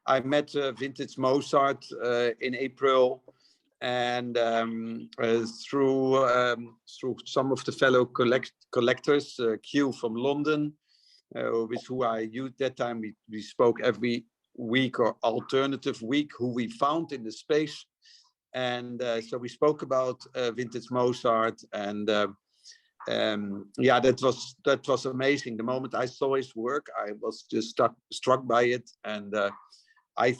I met VintageMozart in April, and through some of the fellow collectors, Q from London, with who I used that time. We spoke every week or alternative week who we found in the space, and so we spoke about VintageMozart, and yeah, that was amazing. The moment I saw his work, I was just struck by it, and I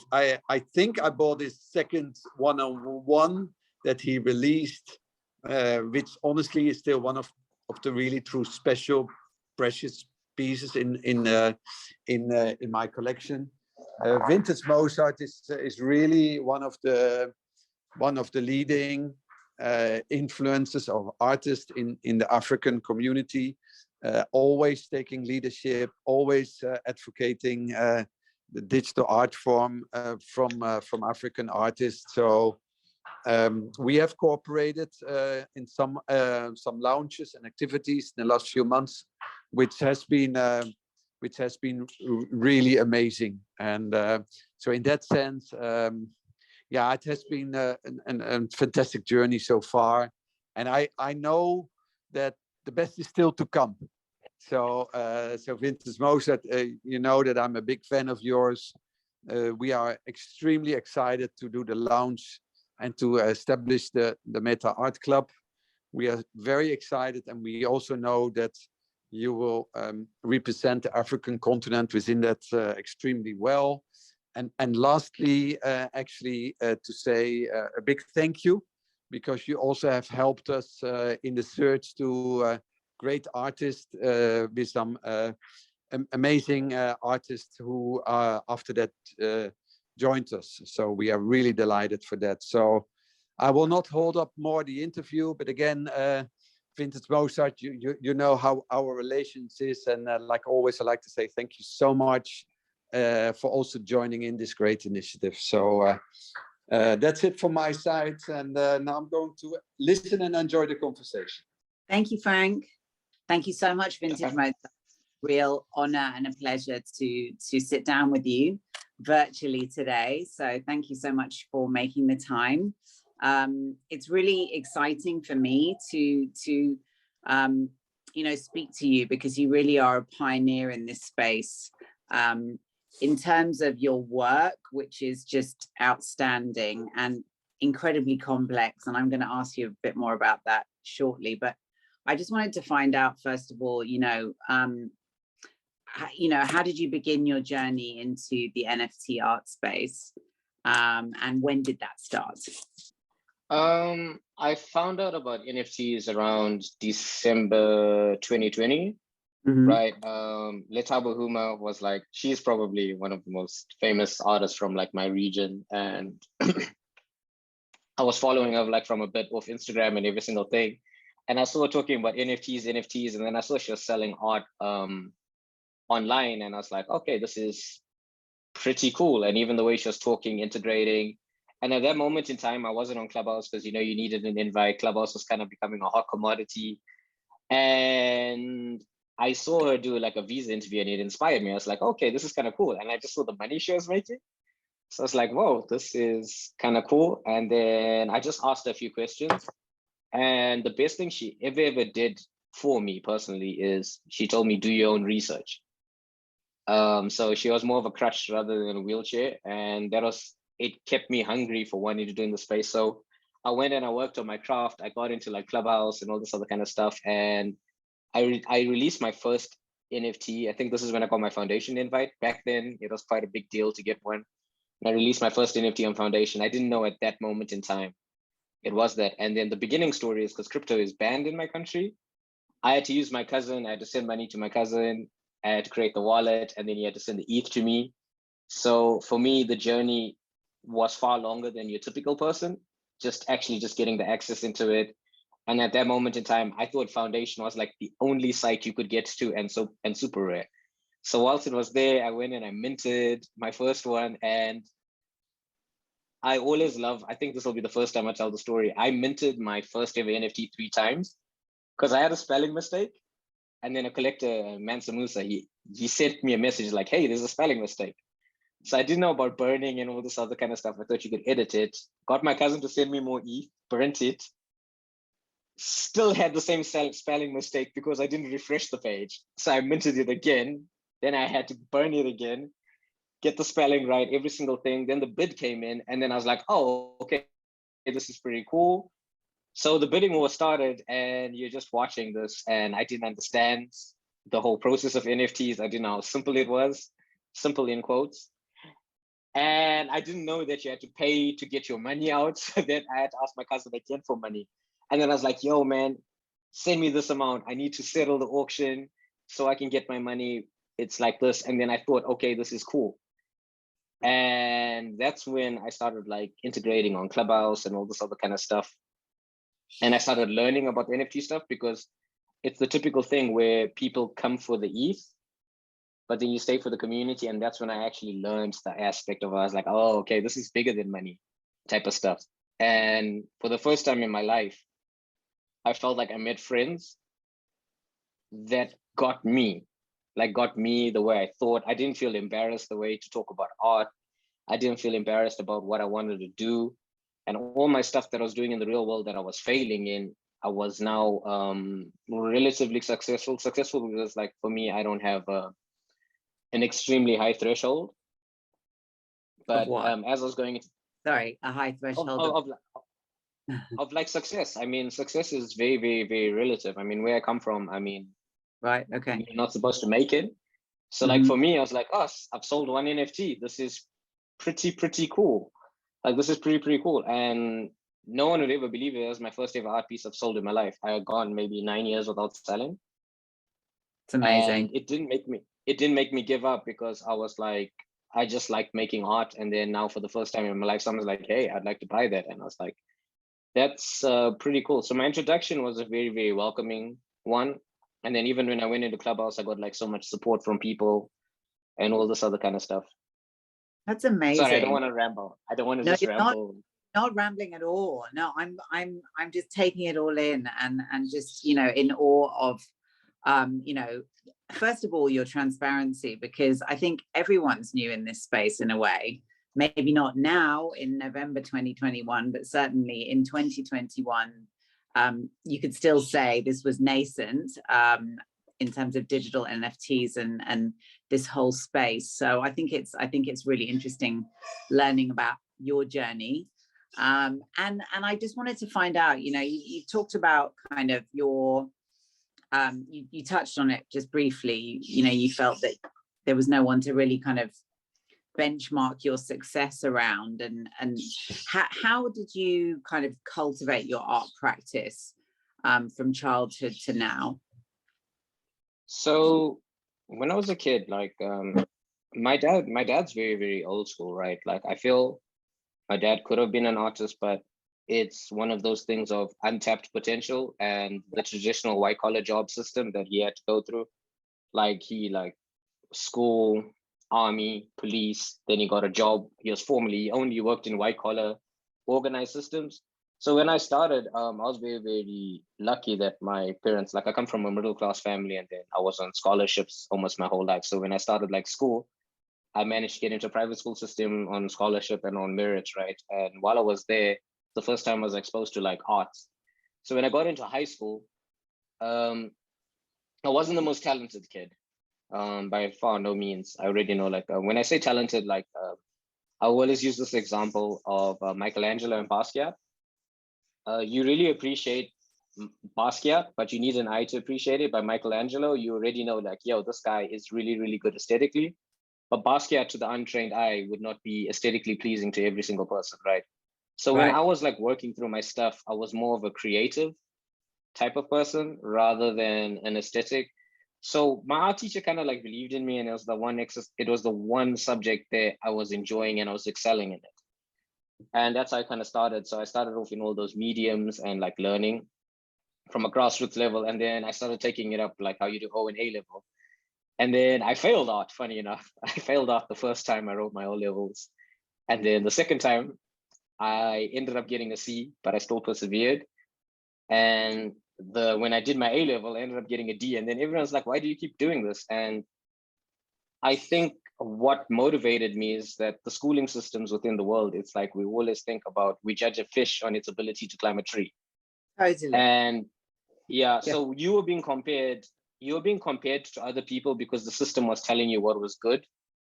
think I bought his second one-on-one that he released, which honestly is still one of the really true special, precious pieces in my collection. VintageMozart is really one of the leading influences of artists in the African community, always taking leadership, always advocating the digital art form from African artists. So we have cooperated in some launches and activities in the last few months, which has been really amazing. And so in that sense, yeah, it has been a fantastic journey so far, and I know that the best is still to come. So VintageMozart, you know that I'm a big fan of yours. We are extremely excited to do the launch and to establish the MetaArt Club. We are very excited, and we also know that you will represent the African continent within that extremely well. And lastly, actually, to say a big thank you, because you also have helped us in the search to great artists, with some amazing artists who after that joined us. So we are really delighted for that. So I will not hold up more the interview, but again, VintageMozart, you know how our relations is, and like always, I like to say thank you so much for also joining in this great initiative. So that's it from my side, and now I'm going to listen and enjoy the conversation. Thank you, Frank. Thank you so much, VintageMozart. Real honor and a pleasure to sit down with you virtually today. So thank you so much for making the time. It's really exciting for me to you know, speak to you, because you really are a pioneer in this space. In terms of your work, which is just outstanding and incredibly complex, and I'm going to ask you a bit more about that shortly. But I just wanted to find out, first of all, you know, how did you begin your journey into the NFT art space, and when did that start? I found out about NFTs around December 2020. Mm-hmm. Right. Leta Bahuma was like, she's probably one of the most famous artists from like my region, and I was following her like from a bit off Instagram and every single thing, and I saw her talking about NFTs, and then I saw she was selling art online, and I was like, okay, this is pretty cool. And even the way she was talking, integrating, and at that moment in time, I wasn't on Clubhouse because, you know, you needed an invite. Clubhouse was kind of becoming a hot commodity, and I saw her do like a visa interview, and it inspired me. I was like, okay, this is kind of cool. And I just saw the money she was making. So I was like, whoa, this is kind of cool. And then I just asked her a few questions. And the best thing she ever did for me personally is she told me, do your own research. So she was more of a crutch rather than a wheelchair. And it kept me hungry for wanting to do in the space. So I went and I worked on my craft. I got into like Clubhouse and all this other kind of stuff. And I released my first NFT. I think this is when I got my Foundation invite. Back then, it was quite a big deal to get one. And I released my first NFT on Foundation. I didn't know at that moment in time it was that. And then the beginning story is because crypto is banned in my country. I had to use my cousin. I had to send money to my cousin. I had to create the wallet, and then he had to send the ETH to me. So for me, the journey was far longer than your typical person, just getting the access into it. And at that moment in time, I thought Foundation was like the only site you could get to, and super rare. So whilst it was there, I went and I minted my first one. And I always love, I think this will be the first time I tell the story. I minted my first ever NFT 3 times because I had a spelling mistake. And then a collector, Mansa Musa, he sent me a message like, hey, there's a spelling mistake. So I didn't know about burning and all this other kind of stuff. I thought you could edit it. Got my cousin to send me more ETH, burnt it. Still had the same spelling mistake because I didn't refresh the page. So I minted it again. Then I had to burn it again, get the spelling right, every single thing. Then the bid came in, and then I was like, oh, okay, this is pretty cool. So the bidding war started, and you're just watching this, and I didn't understand the whole process of NFTs. I didn't know how simple it was, simple in quotes. And I didn't know that you had to pay to get your money out. So then I had to ask my cousin again for money. And then I was like, yo, man, send me this amount. I need to settle the auction so I can get my money. It's like this. And then I thought, okay, this is cool. And that's when I started like integrating on Clubhouse and all this other kind of stuff. And I started learning about NFT stuff because it's the typical thing where people come for the ETH, but then you stay for the community. And that's when I actually learned the aspect of, I was like, oh, okay, this is bigger than money type of stuff. And for the first time in my life, I felt like I met friends that got me the way I thought. I didn't feel embarrassed the way to talk about art. I didn't feel embarrassed about what I wanted to do. And all my stuff that I was doing in the real world that I was failing in, I was now relatively successful. Successful because, like, for me, I don't have an extremely high threshold. But as I was going into a high threshold of like success. I mean, success is very, very, very relative. I mean, where I come from, I mean, right, okay, you're not supposed to make it. So like for me, I was like, oh, I've sold one NFT. This is pretty cool. Like, this is pretty cool. And no one would ever believe it. It was my first ever art piece I've sold in my life. I had gone maybe 9 years without selling. It's amazing. And it didn't make me give up, because I was like, I just like making art. And then now for the first time in my life, someone's like, hey, I'd like to buy that. And I was like, that's pretty cool. So my introduction was a very, very welcoming one. And then even when I went into Clubhouse, I got like so much support from people and all this other kind of stuff. That's amazing. Sorry, I don't want to ramble. I don't want to just ramble. Not rambling at all. No, I'm just taking it all in and just, you know, in awe of, you know, first of all, your transparency, because I think everyone's new in this space in a way. Maybe not now in November 2021, but certainly in 2021, you could still say this was nascent in terms of digital NFTs and this whole space. So I think it's really interesting learning about your journey. And I just wanted to find out, you know, you talked about kind of your, you touched on it just briefly, you know, you felt that there was no one to really kind of benchmark your success around, and how did you kind of cultivate your art practice from childhood to now? So when I was a kid, like my dad's very, very old school, right? Like, I feel my dad could have been an artist, but it's one of those things of untapped potential and the traditional white collar job system that he had to go through. Like, school, army, police, then he got a job. He only worked in white collar organized systems. So when I started, I was very, very lucky that my parents, like, I come from a middle class family, and then I was on scholarships almost my whole life. So when I started like school, I managed to get into a private school system on scholarship and on merits, right? And while I was there, the first time I was exposed to like arts. So when I got into high school, I wasn't the most talented kid. By far, no means. I already know, like, when I say talented, like, I always use this example of Michelangelo and Basquiat. You really appreciate Basquiat, but you need an eye to appreciate it. By Michelangelo, you already know, like, yo, this guy is really, really good aesthetically. But Basquiat, to the untrained eye, would not be aesthetically pleasing to every single person, right? So when I was like working through my stuff, I was more of a creative type of person rather than an aesthetic. So my art teacher kind of like believed in me, and it was the one subject that I was enjoying and I was excelling in it. And that's how I kind of started. So I started off in all those mediums and like learning from a grassroots level. And then I started taking it up like how you do O and A level. And then I failed art, funny enough. I failed art the first time I wrote my O levels. And then the second time I ended up getting a C, but I still persevered. And when I did my A level, I ended up getting a D. And then everyone's like, why do you keep doing this? And I think what motivated me is that the schooling systems within the world, it's like we always think about, we judge a fish on its ability to climb a tree. Totally. And yeah, so you were being compared to other people because the system was telling you what was good,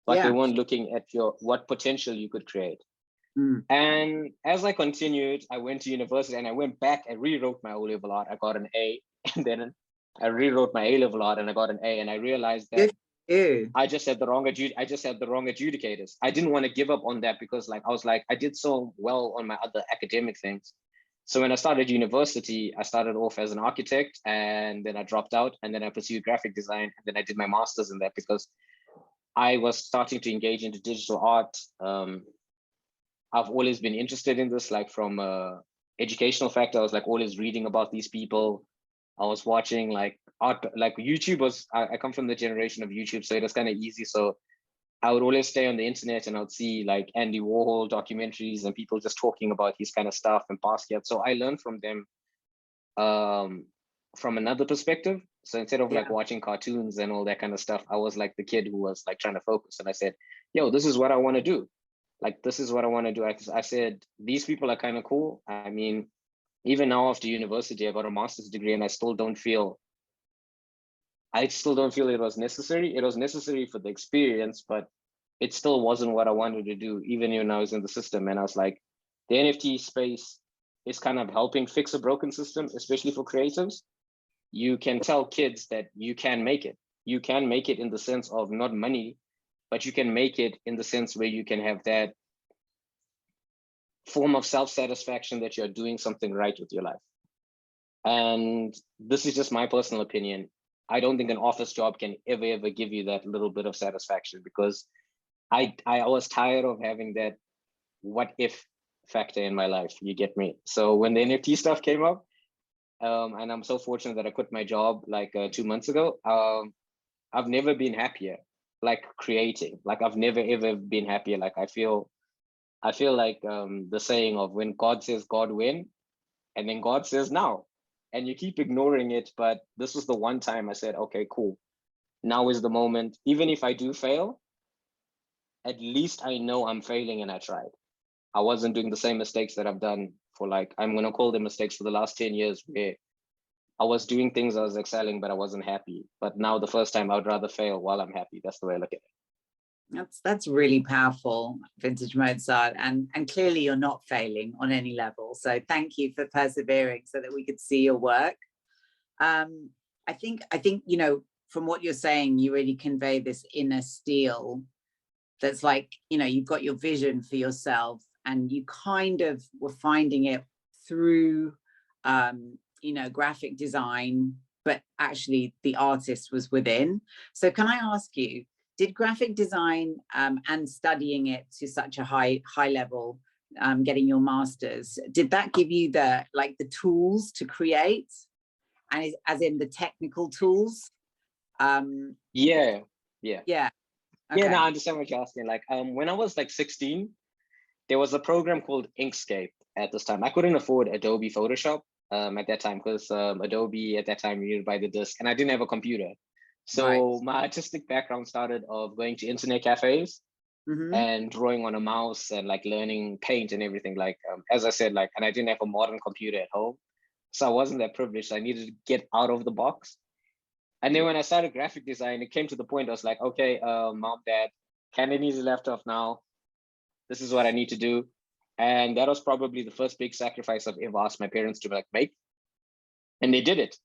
but they weren't looking at what potential you could create. And as I continued, I went to university and I went back and rewrote my O-level art. I got an A, and then I rewrote my A-level art and I got an A, and I realized that I just had the wrong adjudicators. I didn't want to give up on that because I was like, I did so well on my other academic things. So when I started university, I started off as an architect, and then I dropped out, and then I pursued graphic design, and then I did my master's in that because I was starting to engage into digital art. I've always been interested in this, like from a educational factor. I was like always reading about these people. I was watching like art, like YouTube was, I come from the generation of YouTube, so it was kind of easy. So I would always stay on the internet and I would see like Andy Warhol documentaries and people just talking about his kind of stuff and Basquiat. So I learned from them from another perspective. So instead of like watching cartoons and all that kind of stuff, I was like the kid who was like trying to focus. And I said, yo, this is what I want to do. Like, this is what I want to do. I said, these people are kind of cool. I mean, even now after university, I got a master's degree and I still don't feel it was necessary. It was necessary for the experience, but it still wasn't what I wanted to do, even when I was in the system. And I was like, the NFT space is kind of helping fix a broken system, especially for creatives. You can tell kids that you can make it. You can make it in the sense of not money, but you can make it in the sense where you can have that form of self-satisfaction that you're doing something right with your life. And this is just my personal opinion. I don't think an office job can ever give you that little bit of satisfaction, because I was tired of having that what if factor in my life, you get me? So when the NFT stuff came up, and I'm so fortunate that I quit my job like 2 months ago, I've never been happier, like creating. Like I've never ever been happier. Like I feel like the saying of when God says God when, and then God says now, and you keep ignoring it. But this was the one time I said, okay, cool. Now is the moment. Even if I do fail, at least I know I'm failing and I tried. I wasn't doing the same mistakes that I've done for like, I'm going to call them mistakes for the last 10 years, where I was doing things, I was excelling, but I wasn't happy. But now the first time I would rather fail while I'm happy. That's the way I look at it. That's really powerful, Vintage Mozart, and clearly you're not failing on any level. So thank you for persevering so that we could see your work. I think you know, from what you're saying, you really convey this inner steel that's like, you know, you've got your vision for yourself and you kind of were finding it through you know, graphic design, but actually the artist was within. So can I ask you, did graphic design and studying it to such a high level, getting your master's, did that give you the tools to create, and as in the technical tools? Yeah. Okay. Yeah, no, I understand what you're asking. Like when I was like 16, there was a program called Inkscape at this time. I couldn't afford Adobe Photoshop at that time, because Adobe at that time, you needed to buy the disc, and I didn't have a computer. So my artistic background started of going to internet cafes and drawing on a mouse and like learning paint and everything. Like, as I said, like, and I didn't have a modern computer at home. So I wasn't that privileged. I needed to get out of the box. And then when I started graphic design, it came to the point I was like, okay, mom, dad, Cantonese is left off now. This is what I need to do. And that was probably the first big sacrifice I've ever asked my parents to like make. And they did it.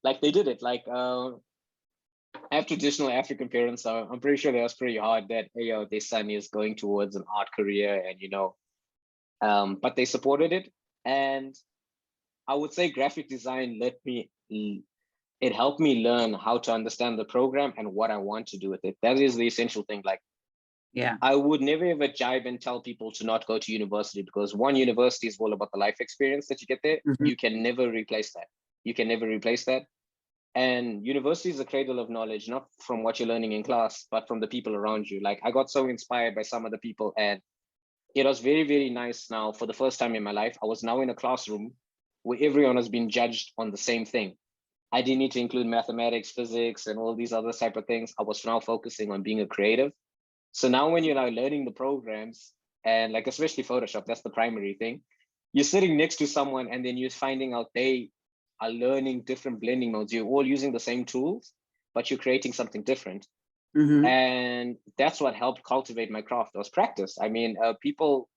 Like they did it. Like I have traditional African parents, so I'm pretty sure that was pretty hard that, hey, yo, their son is going towards an art career, and you know, but they supported it. And I would say graphic design it helped me learn how to understand the program and what I want to do with it. That is the essential thing. Like, yeah, I would never ever jive and tell people to not go to university, because one, university is all about the life experience that you get there. You can never replace that. You can never replace that. And university is a cradle of knowledge, not from what you're learning in class, but from the people around you. Like I got so inspired by some of the people, and it was very, very nice. Now, for the first time in my life, I was now in a classroom where everyone has been judged on the same thing. I didn't need to include mathematics, physics, and all these other type of things. I was now focusing on being a creative. So now when you're now learning the programs, and like especially Photoshop, that's the primary thing, you're sitting next to someone and then you're finding out they are learning different blending modes. You're all using the same tools, but you're creating something different. And that's what helped cultivate my craft, was practice. I mean, people,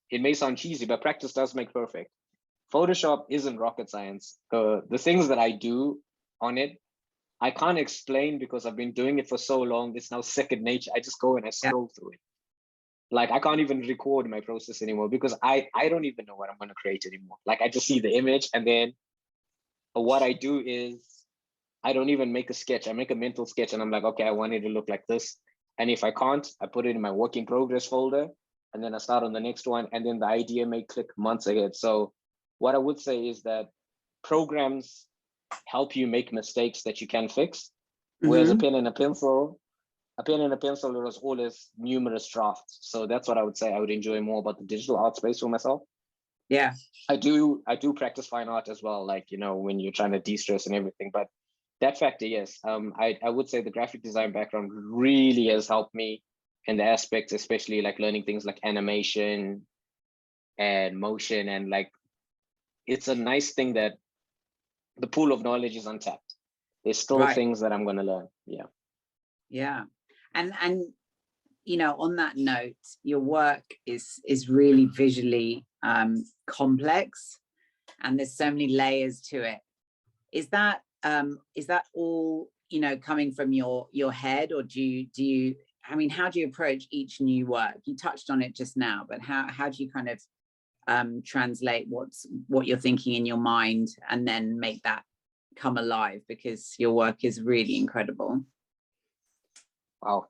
it may sound cheesy, but practice does make perfect. Photoshop isn't rocket science. The things that I do on it, I can't explain because I've been doing it for so long. It's now second nature. I just go and I scroll through it. Like I can't even record my process anymore because I don't even know what I'm going to create anymore. Like I just see the image, and then what I do is I don't even make a sketch. I make a mental sketch and I'm like, okay, I want it to look like this. And if I can't, I put it in my work in progress folder, and then I start on the next one, and then the idea may click months ahead. So what I would say is that programs help you make mistakes that you can fix. Whereas a pen and a pencil, it was always numerous drafts. So that's what I would say I would enjoy more about the digital art space for myself. Yeah. I do practice fine art as well, like, you know, when you're trying to de-stress and everything. But that factor, yes, I would say the graphic design background really has helped me in the aspects, especially like learning things like animation and motion. And like, it's a nice thing that the pool of knowledge is untapped. There's still things that I'm going to learn. Yeah. Yeah. And you know, on that note, your work is really visually complex, and there's so many layers to it. Is that all, you know, coming from your head, or do you I mean, how do you approach each new work? You touched on it just now, but how do you kind of translate what you're thinking in your mind and then make that come alive? Because your work is really incredible. Wow.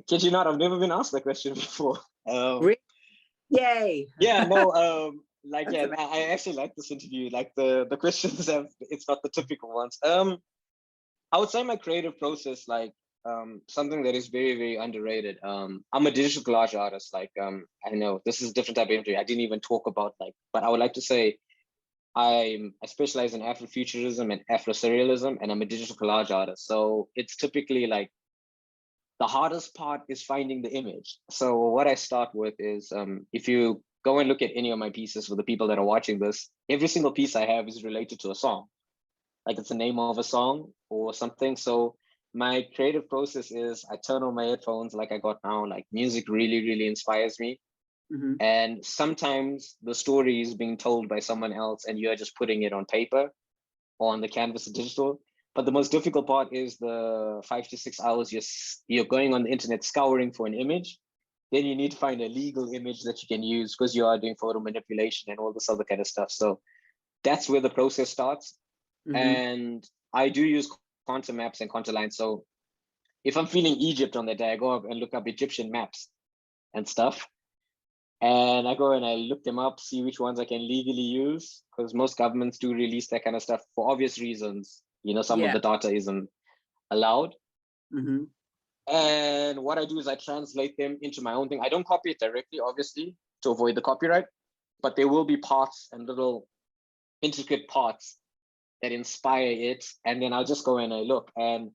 Kid you not, I've never been asked that question before. Really? Yay. Yeah, no, like, yeah, amazing. I actually like this interview. Like the questions it's not the typical ones. I would say my creative process, like, something that is very, very underrated. I'm a digital collage artist. Like, I know this is a different type of interview. I didn't even talk about, like, but I would like to say I specialize in Afrofuturism and Afro-surrealism, and I'm a digital collage artist. So it's typically like, the hardest part is finding the image. So what I start with is, if you go and look at any of my pieces, for the people that are watching this, every single piece I have is related to a song. Like it's the name of a song or something. So my creative process is I turn on my headphones like I got now, like music really, really inspires me. And sometimes the story is being told by someone else and you're just putting it on paper or on the canvas of digital. But the most difficult part is the 5 to 6 hours you're going on the internet scouring for an image. Then you need to find a legal image that you can use because you are doing photo manipulation and all this other kind of stuff. So that's where the process starts. And I do use contour maps and contour lines. So if I'm feeling Egypt on that day, I go up and look up Egyptian maps and stuff. And I go and I look them up, see which ones I can legally use, because most governments do release that kind of stuff for obvious reasons. You know, some of the data isn't allowed. And what I do is I translate them into my own thing. I don't copy it directly, obviously, to avoid the copyright, but there will be parts and little intricate parts that inspire it. And then I'll just go and I look. And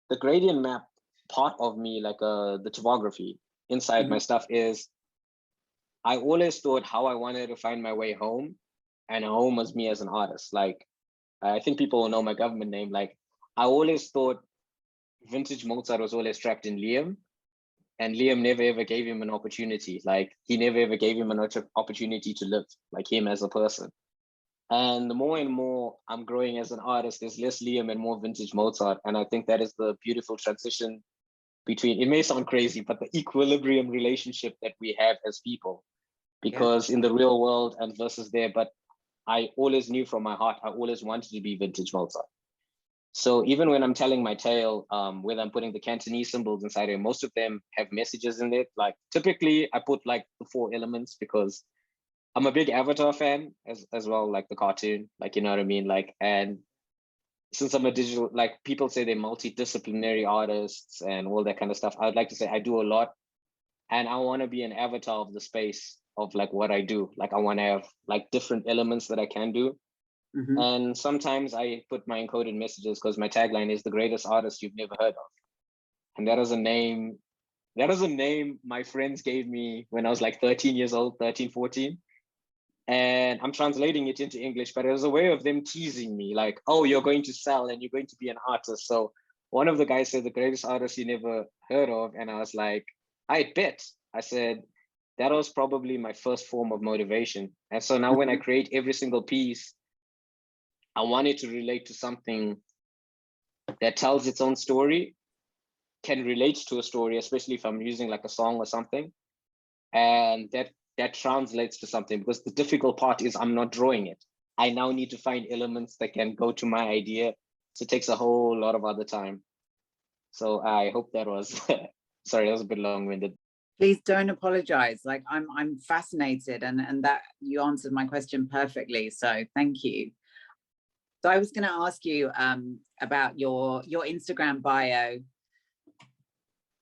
the gradient map part of me, like the topography inside my stuff, is I always thought how I wanted to find my way home, and home was me as an artist. Like, I think people will know my government name. Like, I always thought VintageMozart was always trapped in Liam, and Liam never ever gave him an opportunity. Like, he never ever gave him an opportunity to live, like him as a person. And the more and more I'm growing as an artist, there's less Liam and more VintageMozart. And I think that is the beautiful transition between, it may sound crazy, but the equilibrium relationship that we have as people, because in the real world and versus there, but I always knew from my heart, I always wanted to be VintageMozart. So even when I'm telling my tale, whether I'm putting the Cantonese symbols inside it, most of them have messages in it. Like typically I put like the 4 elements because I'm a big Avatar fan as well, like the cartoon, like, you know what I mean? Like, and since I'm a digital, like people say they're multidisciplinary artists and all that kind of stuff, I would like to say I do a lot, and I want to be an avatar of the space of like what I do. Like I want to have like different elements that I can do. And sometimes I put my encoded messages because my tagline is the greatest artist you've never heard of. And that is a name my friends gave me when I was like 13 years old, 13, 14. And I'm translating it into English, but it was a way of them teasing me, like, oh, you're going to sell and you're going to be an artist. So one of the guys said, the greatest artist you never heard of. And I was like, I bet. I said, that was probably my first form of motivation. And so now when I create every single piece, I want it to relate to something that tells its own story, can relate to a story, especially if I'm using like a song or something. And that translates to something, because the difficult part is I'm not drawing it. I now need to find elements that can go to my idea. So it takes a whole lot of other time. So I hope that was, sorry, that was a bit long-winded. Please don't apologize. Like I'm fascinated, and that you answered my question perfectly. So thank you. So I was going to ask you about your Instagram bio.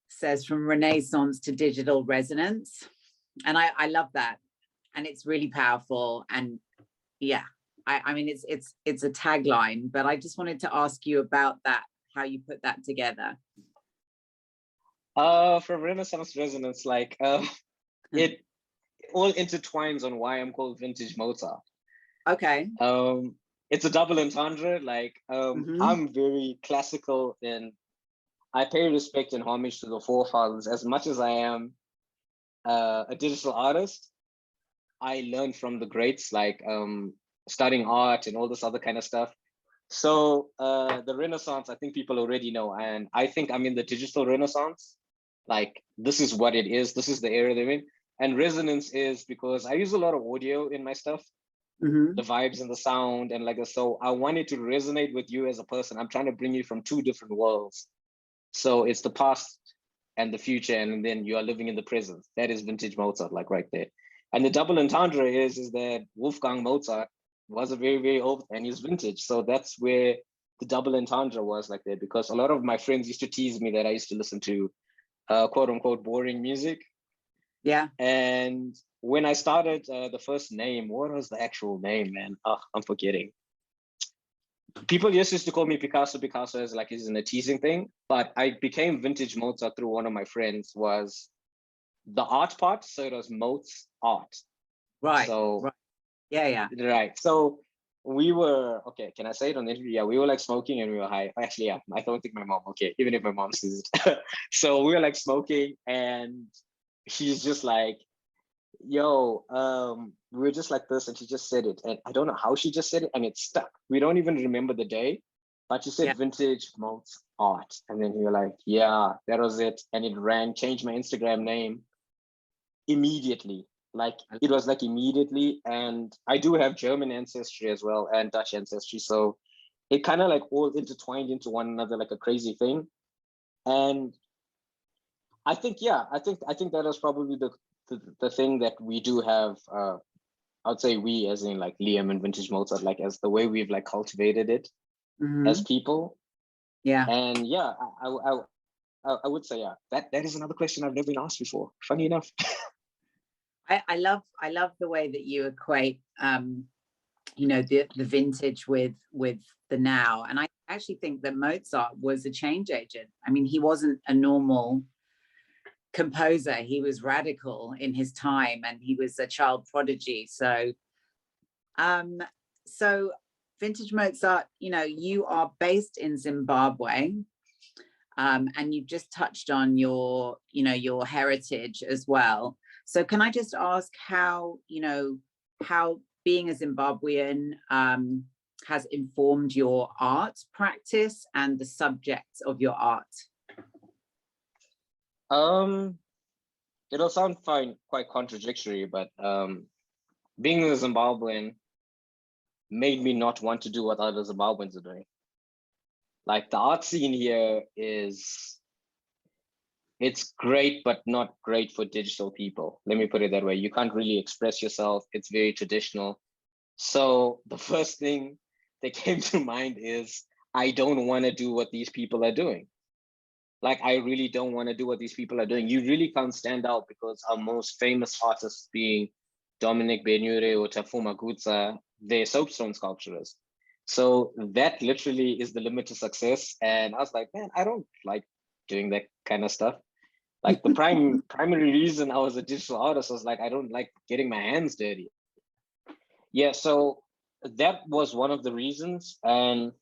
Says from Renaissance to digital resonance. And I love that. And it's really powerful. And yeah, I mean, it's a tagline, but I just wanted to ask you about that, how you put that together. From Renaissance resonance, like it all intertwines on why I'm called VintageMozart. Okay. It's a double entendre. Like I'm very classical, and I pay respect and homage to the forefathers as much as I am a digital artist. I learned from the greats, like studying art and all this other kind of stuff. So the Renaissance, I think people already know, and I think I'm in the digital Renaissance. Like this is what it is. This is the era they're in. And resonance is because I use a lot of audio in my stuff, the vibes and the sound, and like so I wanted to resonate with you as a person. I'm trying to bring you from two different worlds. So it's the past and the future, and then you are living in the present. That is vintage Mozart, like right there. And the double entendre is that Wolfgang Mozart was a very, very old, and he's vintage. So that's where the double entendre was like that, because a lot of my friends used to tease me that I used to listen to quote unquote boring music. Yeah. And when I started the first name, what was the actual name, man? Oh, I'm forgetting. People used to call me Picasso as like isn't a teasing thing, but I became Vintage Mozart through one of my friends. Was the art part, so it was MozArt. Right. So right. Yeah. Right. So we were, okay, can I say it on the interview? Yeah, we were like smoking and we were high. Actually, yeah, I don't think my mom, okay, even if my mom sees it. So we were like smoking, and she's just like, yo, we were just like this, and she just said it, and I don't know how she just said it, and it stuck. We don't even remember the day, but she said Vintage Motzart, and then we were like, yeah, that was it, and it changed my Instagram name immediately. Like it was like immediately, and I do have German ancestry as well and Dutch ancestry, so it kind of like all intertwined into one another like a crazy thing. And I think, yeah, I think that was probably the thing that we do have. I would say we, as in like Liam and Vintage Mozart, like as the way we've like cultivated it as people. Yeah. And yeah, I would say, yeah, that is another question I've never been asked before. Funny enough. I love the way that you equate you know, the vintage with the now. And I actually think that Mozart was a change agent. I mean, he wasn't a normal composer. He was radical in his time, and he was a child prodigy. So so Vintage Mozart, you know, you are based in Zimbabwe, and you've just touched on your, you know, your heritage as well. So can I just ask how, you know, how being a Zimbabwean has informed your art practice and the subjects of your art? It'll sound quite contradictory, but being a Zimbabwean made me not want to do what other Zimbabweans are doing. Like the art scene here it's great, but not great for digital people. Let me put it that way. You can't really express yourself. It's very traditional. So the first thing that came to mind is I don't want to do what these people are doing. Like, I really don't want to do what these people are doing. You really can't stand out because our most famous artists being Dominic Benure or Tafuma Gutsa, they're soapstone sculpturists. So that literally is the limit to success. And I was like, man, I don't like doing that kind of stuff. Like the primary reason I was a digital artist was like, I don't like getting my hands dirty. Yeah, so that was one of the reasons. And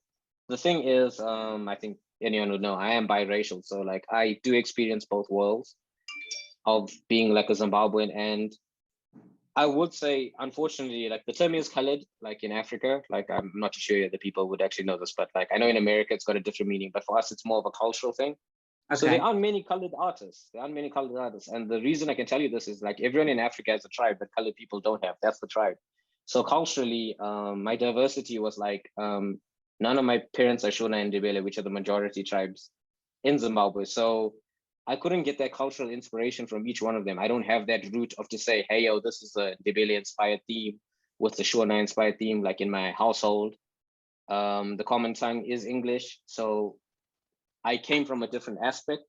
the thing is, I think anyone would know, I am biracial. So like I do experience both worlds of being like a Zimbabwean. And I would say, unfortunately, like the term is colored, like in Africa, like I'm not too sure the people would actually know this, but like I know in America, it's got a different meaning, but for us, it's more of a cultural thing. Okay. So there aren't many colored artists. There aren't many colored artists. And the reason I can tell you this is like everyone in Africa has a tribe that colored people don't have. That's the tribe. So culturally, my diversity was like, none of my parents are Shona and Ndebele, which are the majority tribes in Zimbabwe. So I couldn't get that cultural inspiration from each one of them. I don't have that root of to say, hey, yo, this is a Ndebele inspired theme with the Shona inspired theme, like in my household. The common tongue is English. So I came from a different aspect.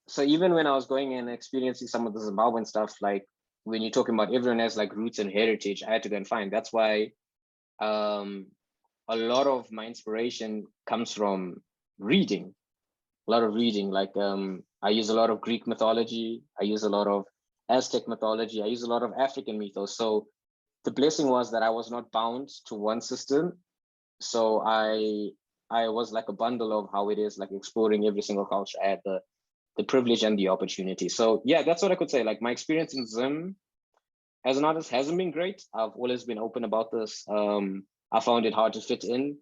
So even when I was going and experiencing some of the Zimbabwean stuff, like when you're talking about everyone has like roots and heritage, I had to go and find. That's why a lot of my inspiration comes from reading. A lot of reading, like I use a lot of Greek mythology, I use a lot of Aztec mythology, I use a lot of African mythos. So the blessing was that I was not bound to one system. So I was like a bundle of how it is, like exploring every single culture. I had the privilege and the opportunity. So yeah, that's what I could say. Like my experience in Zim as an artist hasn't been great. I've always been open about this. I found it hard to fit in,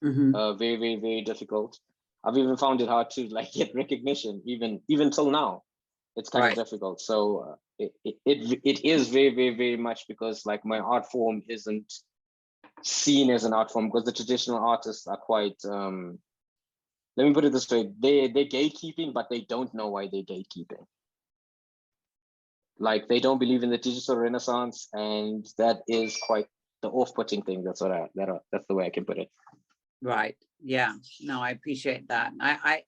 very, very, very difficult. I've even found it hard to like get recognition, even till now. It's kind of difficult. So it is very, very, very much because like my art form isn't seen as an art form, because the traditional artists are quite, let me put it this way, they're gatekeeping, but they don't know why they're gatekeeping. Like they don't believe in the digital renaissance, and that is quite the off-putting thing. That's the way I can put it. Right. Yeah. No, I appreciate that. I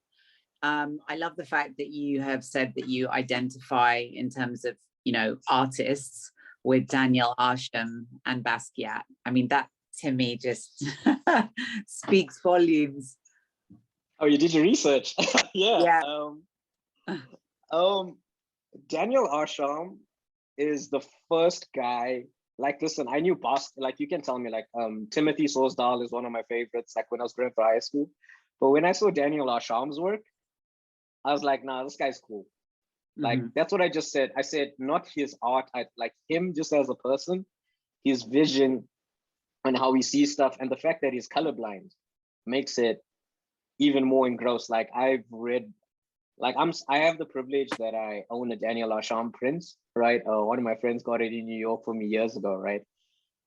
love the fact that you have said that you identify in terms of, you know, artists with Daniel Arsham and Basquiat. I mean, that to me just speaks volumes. Oh, you did your research. Yeah. Daniel Arsham is the first guy. Like, listen, I knew like you can tell me, like Timothy Sorsdahl is one of my favorites, like when I was going through high school. But when I saw Daniel Arsham's work, I was like, nah, this guy's cool. Like, that's what I just said. I said, not his art, I like him just as a person, his vision and how he sees stuff, and the fact that he's colorblind makes it even more engrossed. Like I've read, like I have the privilege that I own a Daniel Arsham print, right? One of my friends got it in New York for me years ago, right?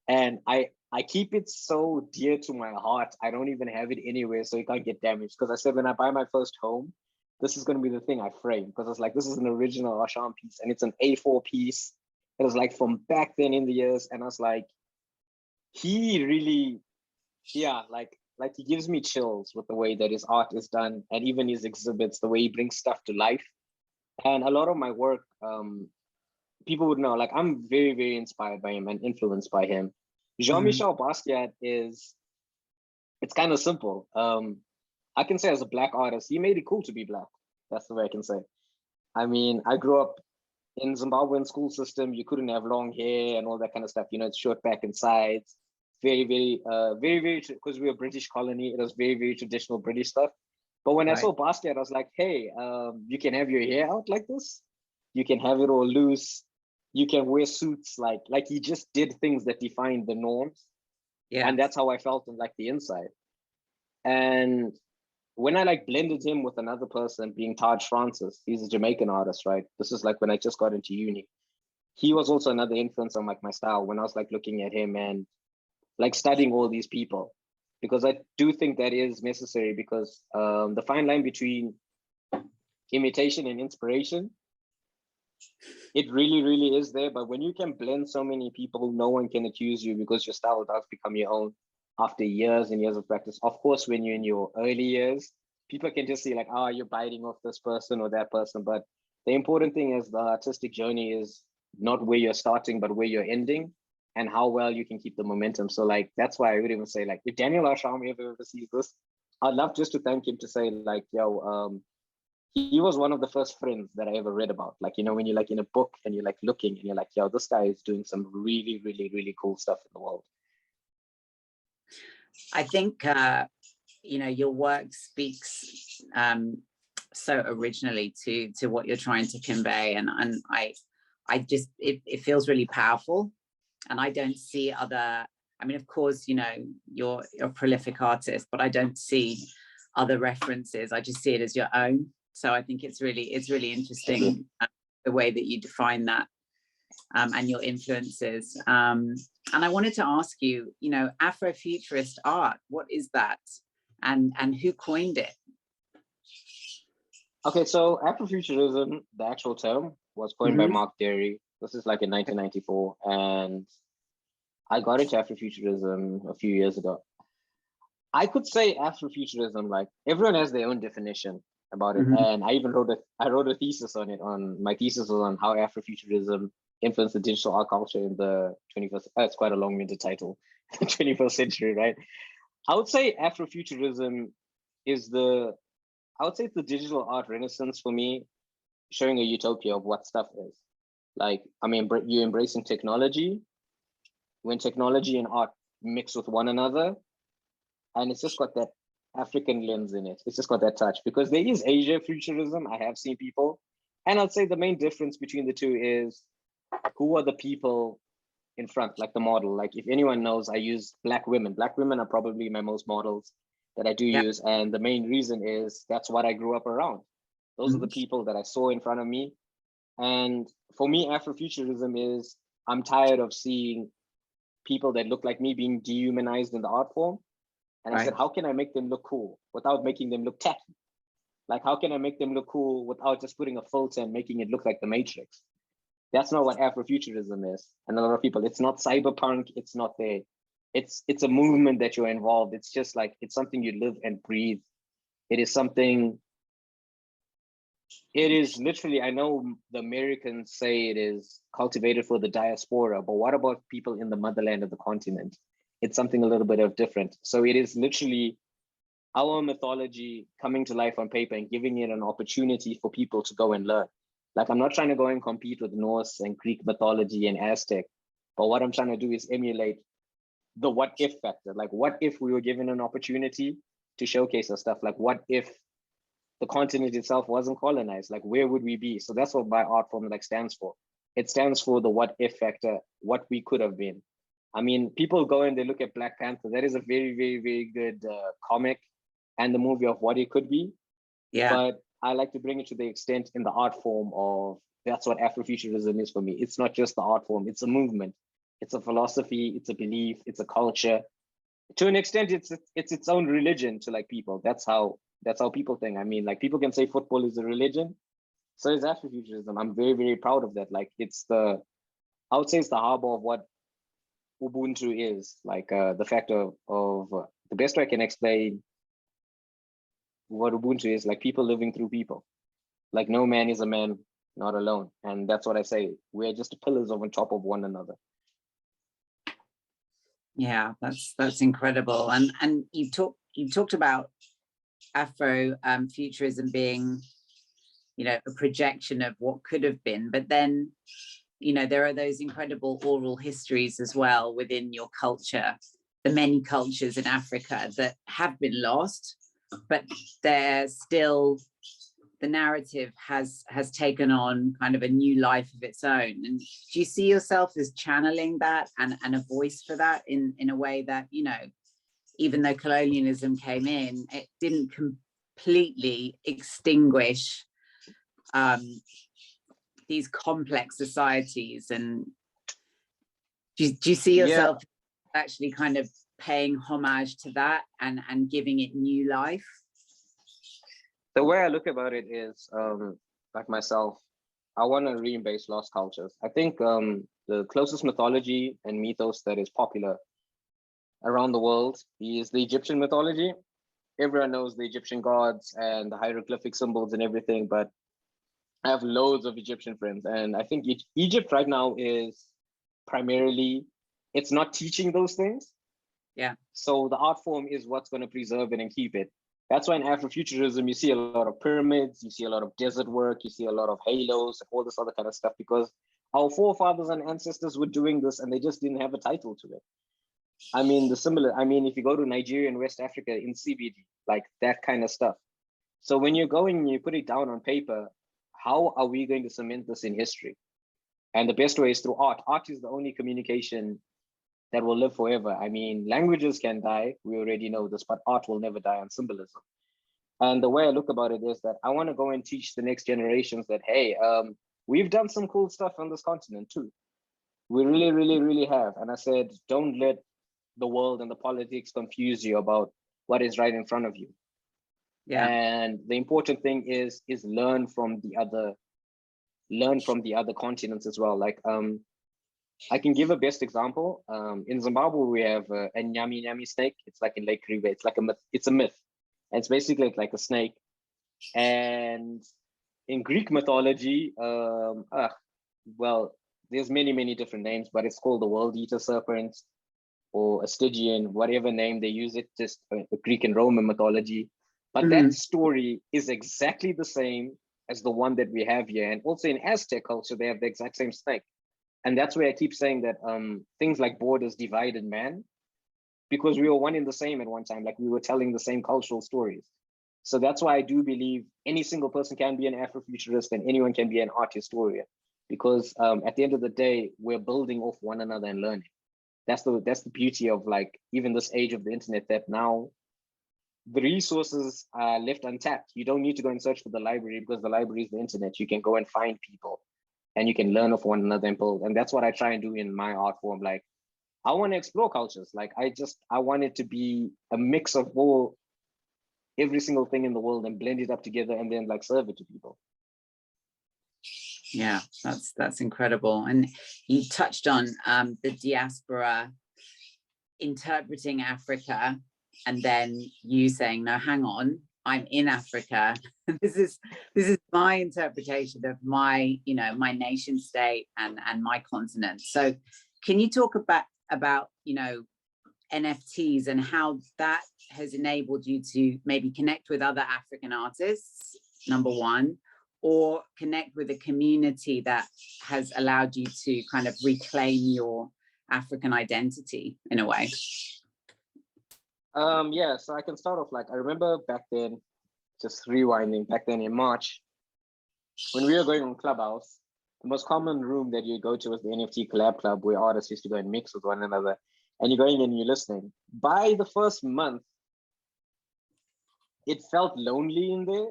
And I keep it so dear to my heart. I don't even have it anywhere so it can't get damaged. Because I said when I buy my first home, this is going to be the thing I frame, because it's like, this is an original Arsham piece and it's an A4 piece. It was like from back then in the years. And I was like, he really, yeah, like he gives me chills with the way that his art is done, and even his exhibits, the way he brings stuff to life. And a lot of my work, people would know, like I'm very, very inspired by him and influenced by him. Jean-Michel Basquiat it's kind of simple. I can say as a Black artist, he made it cool to be Black. That's the way I can say. I mean, I grew up in Zimbabwean school system. You couldn't have long hair and all that kind of stuff. You know, it's short back and sides. Very, very, because we were a British colony. It was very, very traditional British stuff. But when I saw Basquiat, I was like, hey, you can have your hair out like this. You can have it all loose. You can wear suits. Like he just did things that defined the norms. Yeah. And that's how I felt in like the inside. And when I like blended him with another person, being Taj Francis, he's a Jamaican artist, right? This is like when I just got into uni. He was also another influence on like my style when I was like looking at him and like studying all these people, because I do think that is necessary, because the fine line between imitation and inspiration, it really, really is there. But when you can blend so many people, no one can accuse you, because your style does become your own after years and years of practice. Of course, when you're in your early years, people can just see like, oh, you're biting off this person or that person. But the important thing is the artistic journey is not where you're starting, but where you're ending, and how well you can keep the momentum. So like, that's why I would even say, like, if Daniel Arsham ever sees this, I'd love just to thank him, to say like, yo, he was one of the first friends that I ever read about. Like, you know, when you're like in a book and you're like looking and you're like, yo, this guy is doing some really, really, really cool stuff in the world. I think, you know, your work speaks so originally to what you're trying to convey. And I just, it feels really powerful. And I don't see other, I mean, of course, you know, you're a prolific artist, but I don't see other references. I just see it as your own. So I think it's really interesting the way that you define that and your influences. And I wanted to ask you, you know, Afrofuturist art, what is that? And who coined it? Okay, so Afrofuturism, the actual term, was coined by Mark Derry. This is like in 1994. And I got into Afrofuturism a few years ago. I could say Afrofuturism, like everyone has their own definition about it. And I even wrote a thesis on it. My thesis was on how Afrofuturism influenced the digital art culture in the 21st. It's quite a long-winded title, 21st century, right? I would say Afrofuturism is I would say it's the digital art renaissance for me, showing a utopia of what stuff is. Like, I mean, you're embracing technology, when technology and art mix with one another, and it's just got that African lens in it. It's just got that touch, because there is Asia futurism. I have seen people, and I'd say the main difference between the two is who are the people in front, like the model. Like, if anyone knows, I use Black women. Black women are probably my most models that I do use, and the main reason is that's what I grew up around. Those are the people that I saw in front of me. And for me, Afrofuturism is, I'm tired of seeing people that look like me being dehumanized in the art form. And I said, how can I make them look cool without making them look tacky? Like, how can I make them look cool without just putting a filter and making it look like the Matrix? That's not what Afrofuturism is. And a lot of people, it's not cyberpunk, it's not there. It's a movement that you're involved. It's just like, it's something you live and breathe. It is something, it is literally, I know the Americans say it is cultivated for the diaspora, but what about people in the motherland of the continent? It's something a little bit of different. So it is literally our mythology coming to life on paper and giving it an opportunity for people to go and learn. Like, I'm not trying to go and compete with Norse and Greek mythology and Aztec, but what I'm trying to do is emulate the what if factor. Like, what if we were given an opportunity to showcase our stuff? Like, what if the continent itself wasn't colonized? Like, where would we be? So that's what my art form like stands for. It stands for the what if factor, what we could have been. I mean, people go and they look at Black Panther. That is a very, very, very good comic and the movie of what it could be. Yeah. But I like to bring it to the extent in the art form of, that's what Afrofuturism is for me. It's not just the art form, it's a movement. It's a philosophy, it's a belief, it's a culture. To an extent, it's its own religion to like people. That's how people think. I mean, like, people can say football is a religion. So is Afrofuturism. I'm very, very proud of that. Like, I would say it's the harbor of what Ubuntu is. Like, the fact of the best way I can explain what Ubuntu is, like, people living through people. Like, no man is a man not alone. And that's what I say. We're just pillars on top of one another. Yeah, that's incredible. And you talked about Afrofuturism being, you know, a projection of what could have been, but then, you know, there are those incredible oral histories as well within your culture, the many cultures in Africa that have been lost, but they're still, the narrative has taken on kind of a new life of its own. And do you see yourself as channeling that and a voice for that in a way that, you know, even though colonialism came in, it didn't completely extinguish these complex societies? And do you see yourself actually kind of paying homage to that and giving it new life? The way I look about it is, like myself, I want to re-embrace lost cultures. I think the closest mythology and mythos that is popular around the world is the Egyptian mythology. Everyone knows the Egyptian gods and the hieroglyphic symbols and everything, but I have loads of Egyptian friends. And I think Egypt right now is primarily, it's not teaching those things. Yeah. So the art form is what's going to preserve it and keep it. That's why in Afrofuturism, you see a lot of pyramids, you see a lot of desert work, you see a lot of halos, all this other kind of stuff, because our forefathers and ancestors were doing this and they just didn't have a title to it. I mean, if you go to Nigeria and West Africa in CBD, like that kind of stuff. So when you're going and you put it down on paper, how are we going to cement this in history? And the best way is through art. Art is the only communication that will live forever. I mean, languages can die, we already know this, but art will never die on symbolism. And the way I look about it is that I want to go and teach the next generations that, hey, we've done some cool stuff on this continent too. We really, really, really have. And I said, don't let the world and the politics confuse you about what is right in front of you. Yeah. And the important thing is learn from the other continents as well. Like, I can give a best example. In Zimbabwe, we have a nyami nyami snake. It's like in Lake Kariba. It's like a myth. It's a myth. And it's basically like a snake. And in Greek mythology, well, there's many, many different names, but it's called the world eater serpent or a Stygian, whatever name they use it, just the Greek and Roman mythology. But that story is exactly the same as the one that we have here. And also in Aztec culture, they have the exact same snake. And that's where I keep saying that things like borders divided man, because we were one in the same at one time, like we were telling the same cultural stories. So that's why I do believe any single person can be an Afrofuturist and anyone can be an art historian, because at the end of the day, we're building off one another and learning. That's the beauty of like even this age of the internet, that now the resources are left untapped. You don't need to go and search for the library because the library is the internet. You can go and find people and you can learn of one another and build. And that's what I try and do in my art form. Like, I want to explore cultures. Like, I want it to be a mix of every single thing in the world and blend it up together and then like serve it to people. Yeah, that's incredible. And you touched on the diaspora interpreting Africa, and then you saying, no, hang on, I'm in Africa. This is my interpretation of my, my nation state and my continent. So can you talk about NFTs and how that has enabled you to maybe connect with other African artists, number one, or connect with a community that has allowed you to kind of reclaim your African identity in a way? Yeah, so I can start off. Like, I remember back then, just rewinding back then in March, when we were going on Clubhouse, the most common room that you go to was the NFT collab club, where artists used to go and mix with one another, and you're going and you're listening. By the first month, it felt lonely in there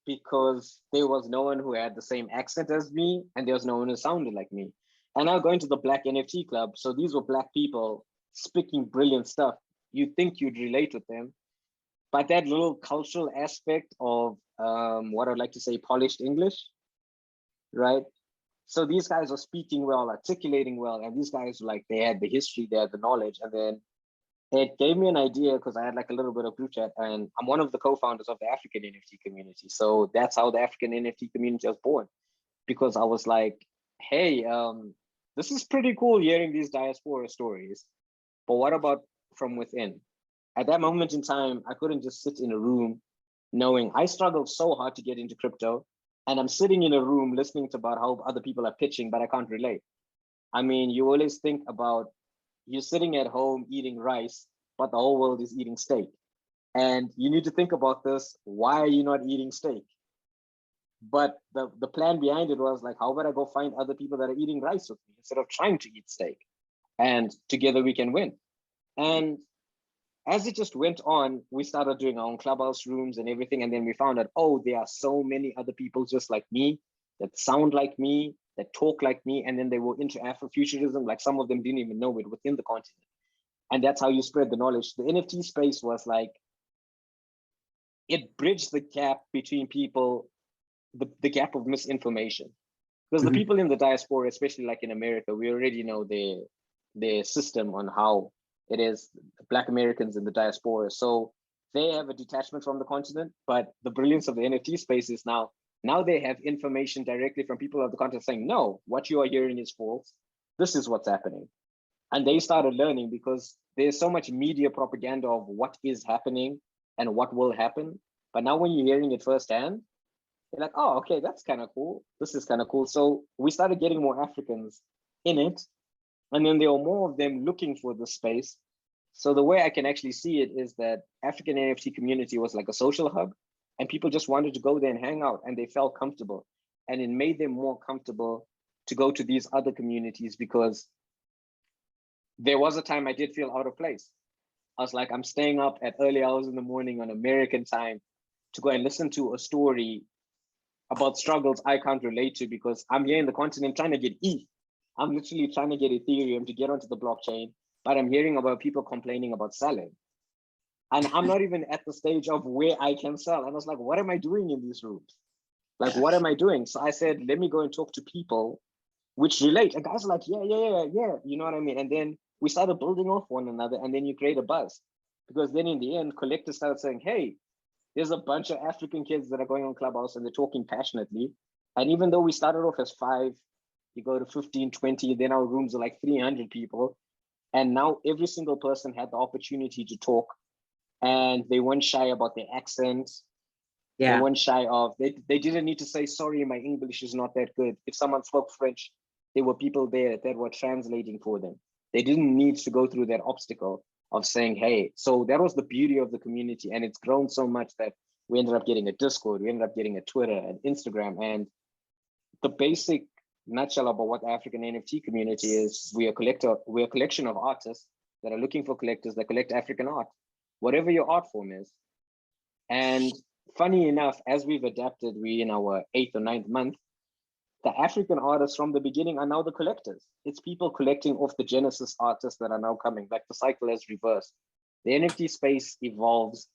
because there was no one who had the same accent as me, and there was no one who sounded like me. And now going to the Black NFT club, so these were Black people speaking brilliant stuff. You'd think you'd relate with them, but that little cultural aspect of what I'd like to say, polished English, right? So these guys are speaking well, articulating well, and these guys, like, they had the history, they had the knowledge. And then it gave me an idea, because I had like a little bit of group chat, and I'm one of the co-founders of the African NFT community. So that's how the African NFT community was born, because I was like, hey, this is pretty cool hearing these diaspora stories, but what about from within? At that moment in time, I couldn't just sit in a room knowing I struggled so hard to get into crypto, and I'm sitting in a room listening to about how other people are pitching, but I can't relate. I mean, you always think about you're sitting at home eating rice, but the whole world is eating steak. And you need to think about this. Why are you not eating steak? But the plan behind it was like, how about I go find other people that are eating rice with me instead of trying to eat steak? And together we can win. And as it just went on, we started doing our own Clubhouse rooms and everything. And then we found out, oh, there are so many other people just like me, that sound like me, that talk like me. And then they were into Afrofuturism. Like, some of them didn't even know it within the continent. And that's how you spread the knowledge. The NFT space was like, it bridged the gap between people, the gap of misinformation. Because the people in the diaspora, especially like in America, we already know their system on how it is, Black Americans in the diaspora. So they have a detachment from the continent, but the brilliance of the NFT space is now they have information directly from people of the continent saying, no, what you are hearing is false. This is what's happening. And they started learning, because there's so much media propaganda of what is happening and what will happen. But now when you're hearing it firsthand, you're like, oh, okay, that's kind of cool. This is kind of cool. So we started getting more Africans in it. And then there were more of them looking for the space. So the way I can actually see it is that African NFT community was like a social hub, and people just wanted to go there and hang out, and they felt comfortable. And it made them more comfortable to go to these other communities, because there was a time I did feel out of place. I was like, I'm staying up at early hours in the morning on American time to go and listen to a story about struggles I can't relate to, because I'm here in the continent trying to get ETH. I'm literally trying to get Ethereum to get onto the blockchain, but I'm hearing about people complaining about selling. And I'm not even at the stage of where I can sell. And I was like, what am I doing in these rooms? Like, what am I doing? So I said, let me go and talk to people which relate. And guys are like, yeah. You know what I mean? And then we started building off one another, and then you create a buzz. Because then in the end, collectors started saying, hey, there's a bunch of African kids that are going on Clubhouse and they're talking passionately. And even though we started off as 5, you go to 15, 20, then our rooms are like 300 people. And now every single person had the opportunity to talk, and they weren't shy about their accents. Yeah. They weren't shy of, they didn't need to say, sorry, my English is not that good. If someone spoke French, there were people there that were translating for them. They didn't need to go through that obstacle of saying, hey. So that was the beauty of the community. And it's grown so much that we ended up getting a Discord, we ended up getting a Twitter and Instagram. And the basic nutshell about what the African NFT community is, we're a collection of artists that are looking for collectors that collect African art, whatever your art form is. And funny enough, as we've adapted, we in our 8th or 9th month, the African artists from the beginning are now the collectors. It's people collecting off the Genesis artists that are now coming, like the cycle has reversed. The NFT space evolves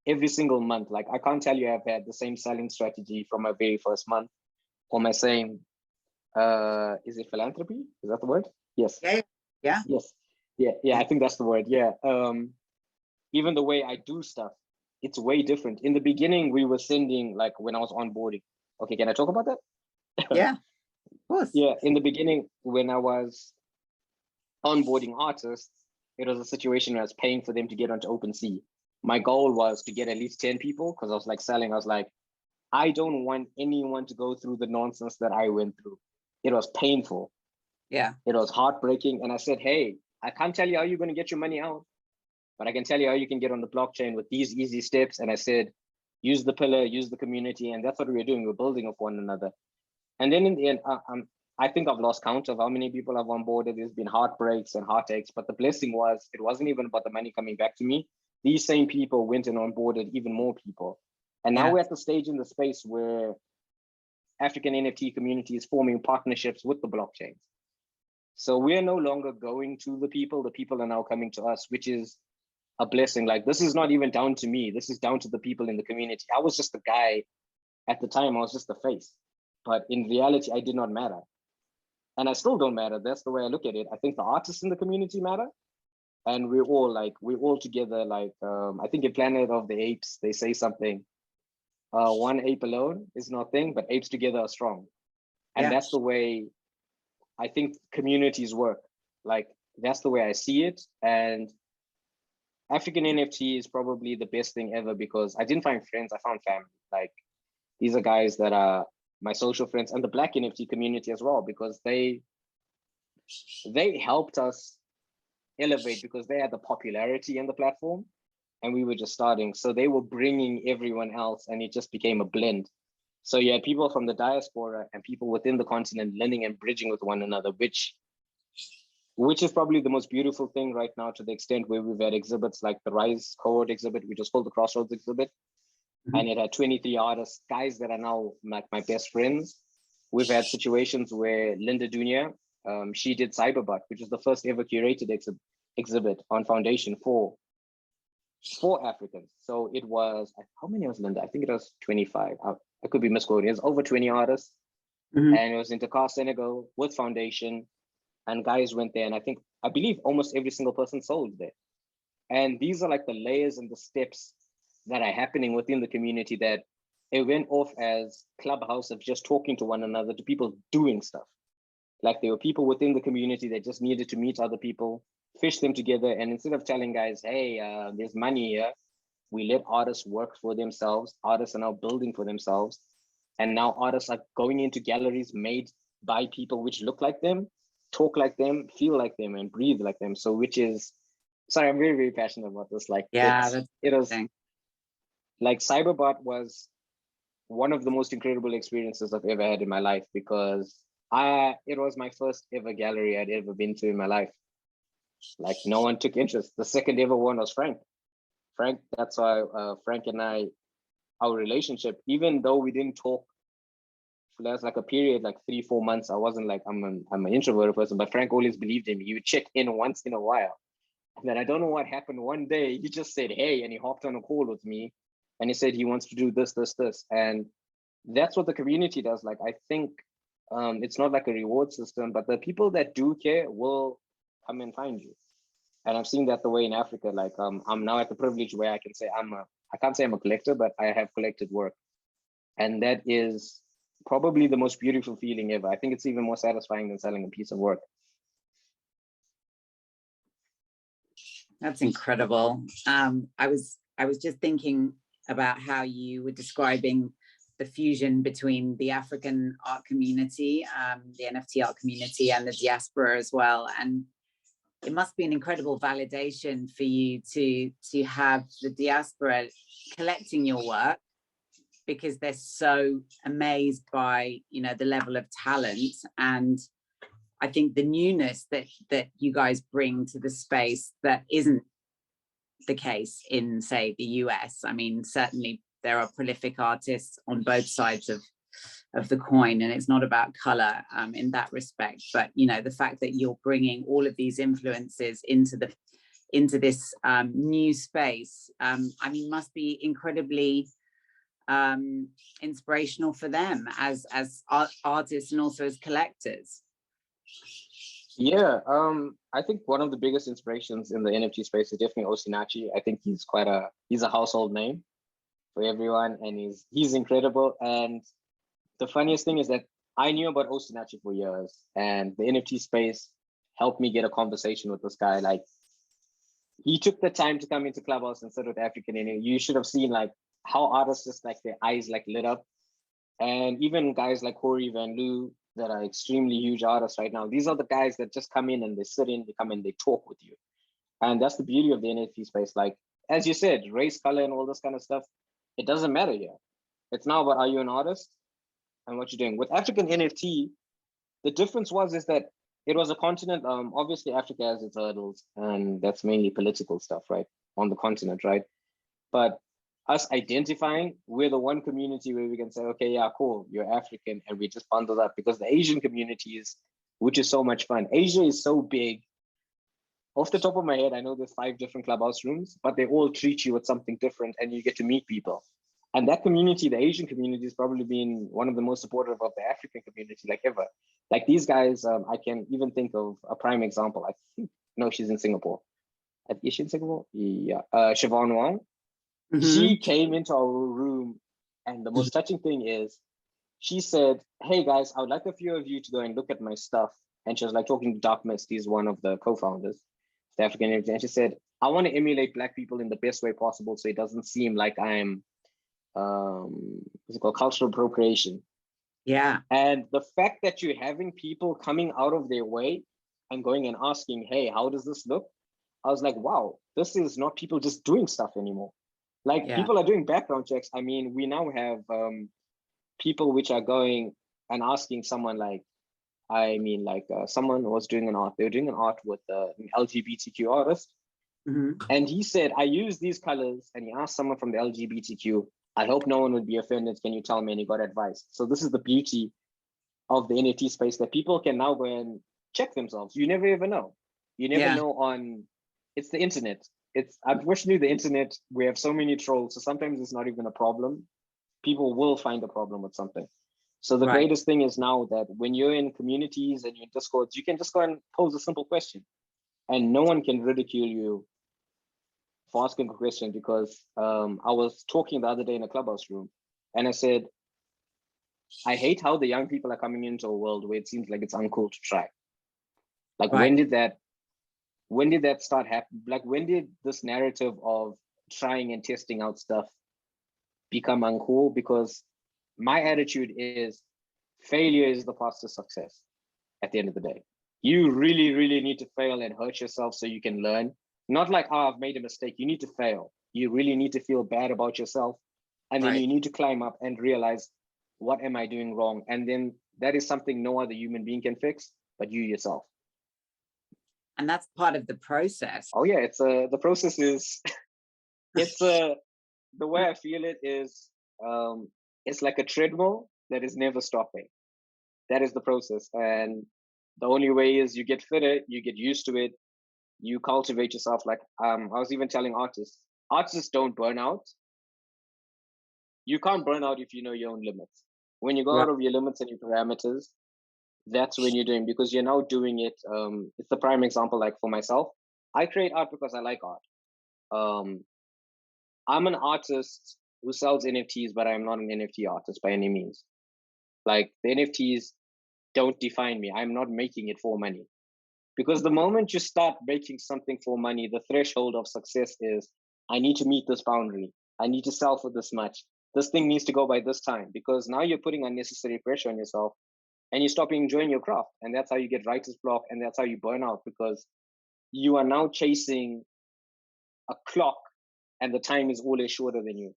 every single month. Like, I can't tell you I've had the same selling strategy from my very first month, or my same, is it philanthropy? Is that the word? Yes. Yeah. Yes. Yeah, I think that's the word. Yeah. Even the way I do stuff, it's way different. In the beginning, we were sending, like when I was onboarding. Okay, can I talk about that? Yeah, of course. Yeah, in the beginning, when I was onboarding artists, it was a situation where I was paying for them to get onto OpenSea. My goal was to get at least 10 people, because I was like selling. I was like, I don't want anyone to go through the nonsense that I went through. It was painful. Yeah. It was heartbreaking. And I said, hey, I can't tell you how you're going to get your money out, but I can tell you how you can get on the blockchain with these easy steps. And I said, use the pillar, use the community. And that's what we were doing. We're building off one another. And then in the end, I think I've lost count of how many people I've onboarded. There's been heartbreaks and heartaches, but the blessing was, it wasn't even about the money coming back to me. These same people went and onboarded even more people. And now we're at the stage in the space where African NFT community is forming partnerships with the blockchains. So we're no longer going to the people are now coming to us, which is a blessing. Like, this is not even down to me. This is down to the people in the community. I was just the guy at the time. I was just the face, but in reality, I did not matter. And I still don't matter. That's the way I look at it. I think the artists in the community matter. And we're all together. Like, I think in Planet of the Apes, they say something, one ape alone is nothing, but apes together are strong. And that's the way I think communities work. Like, that's the way I see it. And African NFT is probably the best thing ever, because I didn't find friends, I found family. Like, these are guys that are my social friends, and the Black NFT community as well, because they helped us elevate, because they had the popularity in the platform and we were just starting. So they were bringing everyone else, and it just became a blend. So you had people from the diaspora and people within the continent learning and bridging with one another, which is probably the most beautiful thing right now, to the extent where we've had exhibits like the Rise cohort exhibit, which was called the Crossroads exhibit. And it had 23 artists, guys that are now like my best friends. We've had situations where Linda Dunia, she did Cyberbot, which was the first ever curated exhibit on Foundation for Africans. So it was, how many was Linda? I think it was 25. I could be misquoting. It was over 20 artists. And it was in Dakar, Senegal with Foundation. And guys went there. And I believe almost every single person sold there. And these are like the layers and the steps that are happening within the community, that it went off as Clubhouse of just talking to one another to people doing stuff. Like, there were people within the community that just needed to meet other people, fish them together. And instead of telling guys, hey, there's money here, We let artists work for themselves. Artists are now building for themselves. And now artists are going into galleries made by people which look like them, talk like them, feel like them, and breathe like them. So which is, sorry, I'm very, very passionate about this. Like, yeah, it was like Cyberbot was one of the most incredible experiences I've ever had in my life, because it was my first ever gallery I'd ever been to in my life. Like, no one took interest. The second ever one was Frank. That's why Frank and I, our relationship, even though we didn't talk for there's like a period, like 3-4 months, I wasn't like, I'm an introverted person, but Frank always believed in me. He would check in once in a while. And then I don't know what happened. One day he just said, hey, and he hopped on a call with me and he said he wants to do this, this, this. And that's what the community does. Like, I think it's not like a reward system, but the people that do care will come and find you. And I've seen that the way in Africa. Like, I'm now at the privilege where I can say I can't say I'm a collector, but I have collected work. And that is probably the most beautiful feeling ever. I think it's even more satisfying than selling a piece of work. That's incredible. I was just thinking about how you were describing the fusion between the African art community, the NFT art community, and the diaspora as well. And it must be an incredible validation for you to have the diaspora collecting your work, because they're so amazed by, you know, the level of talent. And I think the newness that you guys bring to the space that isn't the case in, say, the US. I mean, certainly there are prolific artists on both sides of the coin, and it's not about color in that respect. But, you know, the fact that you're bringing all of these influences into this new space, I mean, must be incredibly inspirational for them as artists and also as collectors. Yeah, I think one of the biggest inspirations in the NFT space is definitely Osinachi. I think he's a household name for everyone, and he's incredible. And the funniest thing is that I knew about Osinachi for years, and the NFT space helped me get a conversation with this guy. Like, he took the time to come into Clubhouse and sit with African, and you should have seen like how artists just like their eyes like lit up. And even guys like Corey Van Loo that are extremely huge artists right now, these are the guys that just come in and they sit in, they come in, they talk with you. And that's the beauty of the NFT space. Like, as you said, race, color, and all this kind of stuff, it doesn't matter here. It's now about, are you an artist and what you're doing. With African NFT, the difference is that it was a continent. Obviously Africa has its hurdles, and that's mainly political stuff, right, on the continent, right? But us identifying, we're the one community where we can say, okay, yeah, cool, you're African, and we just bundle up, because the Asian communities, which is so much fun. Asia is so big. Off the top of my head, I know there's 5 different Clubhouse rooms, but they all treat you with something different, and you get to meet people. And that community, the Asian community, has probably been one of the most supportive of the African community, like ever. Like, these guys, I can even think of a prime example. I think, no, she's in Singapore. Is she in Singapore? Yeah, Siobhan Wang. She came into our room, and the most touching thing is, she said, hey guys, I would like a few of you to go and look at my stuff. And she was like talking to Dark Mist, he's one of the co-founders, the African Energy. And she said, I want to emulate Black people in the best way possible, so it doesn't seem like I'm, what's it called, cultural appropriation. Yeah. And the fact that you're having people coming out of their way and going and asking, hey, how does this look? I was like, wow, this is not people just doing stuff anymore. Like, people are doing background checks. I mean, we now have people which are going and asking someone like, someone was doing an art. They were doing an art with an LGBTQ artist. And he said, I use these colors. And he asked someone from the LGBTQ, I hope no one would be offended. Can you tell me? And he got advice. So this is the beauty of the NFT space, that people can now go and check themselves. You never ever know. You never know it's the internet. It's unfortunately the internet, we have so many trolls, so sometimes it's not even a problem. People will find a problem with something. So the greatest thing is now that when you're in communities and you're in Discords, you can just go and pose a simple question, and no one can ridicule you for asking a question. Because I was talking the other day in a Clubhouse room, and I said, I hate how the young people are coming into a world where it seems like it's uncool to try. Like, when did that start happening? Like, when did this narrative of trying and testing out stuff become uncool, because my attitude is failure is the path to success at the end of the day. You really, really need to fail and hurt yourself so you can learn. Not like, oh, I've made a mistake. You need to fail. You really need to feel bad about yourself. And then you need to climb up and realize, what am I doing wrong? And then that is something no other human being can fix but you yourself. And that's part of the process. Oh yeah, the process is, the way I feel it is, it's like a treadmill that is never stopping. That is the process. And the only way is you get fitter, you get used to it, you cultivate yourself. Like, I was even telling artists don't burn out. You can't burn out if you know your own limits. When you go out of your limits and your parameters, that's when you're doing, because you're now doing it. It's the prime example, like for myself, I create art because I like art. I'm an artist who sells NFTs, but I'm not an NFT artist by any means. Like, the NFTs don't define me. I'm not making it for money. Because the moment you start making something for money, the threshold of success is, I need to meet this boundary. I need to sell for this much. This thing needs to go by this time, because now you're putting unnecessary pressure on yourself and you stop enjoying your craft. And that's how you get writer's block, and that's how you burn out, because you are now chasing a clock and the time is always shorter than you.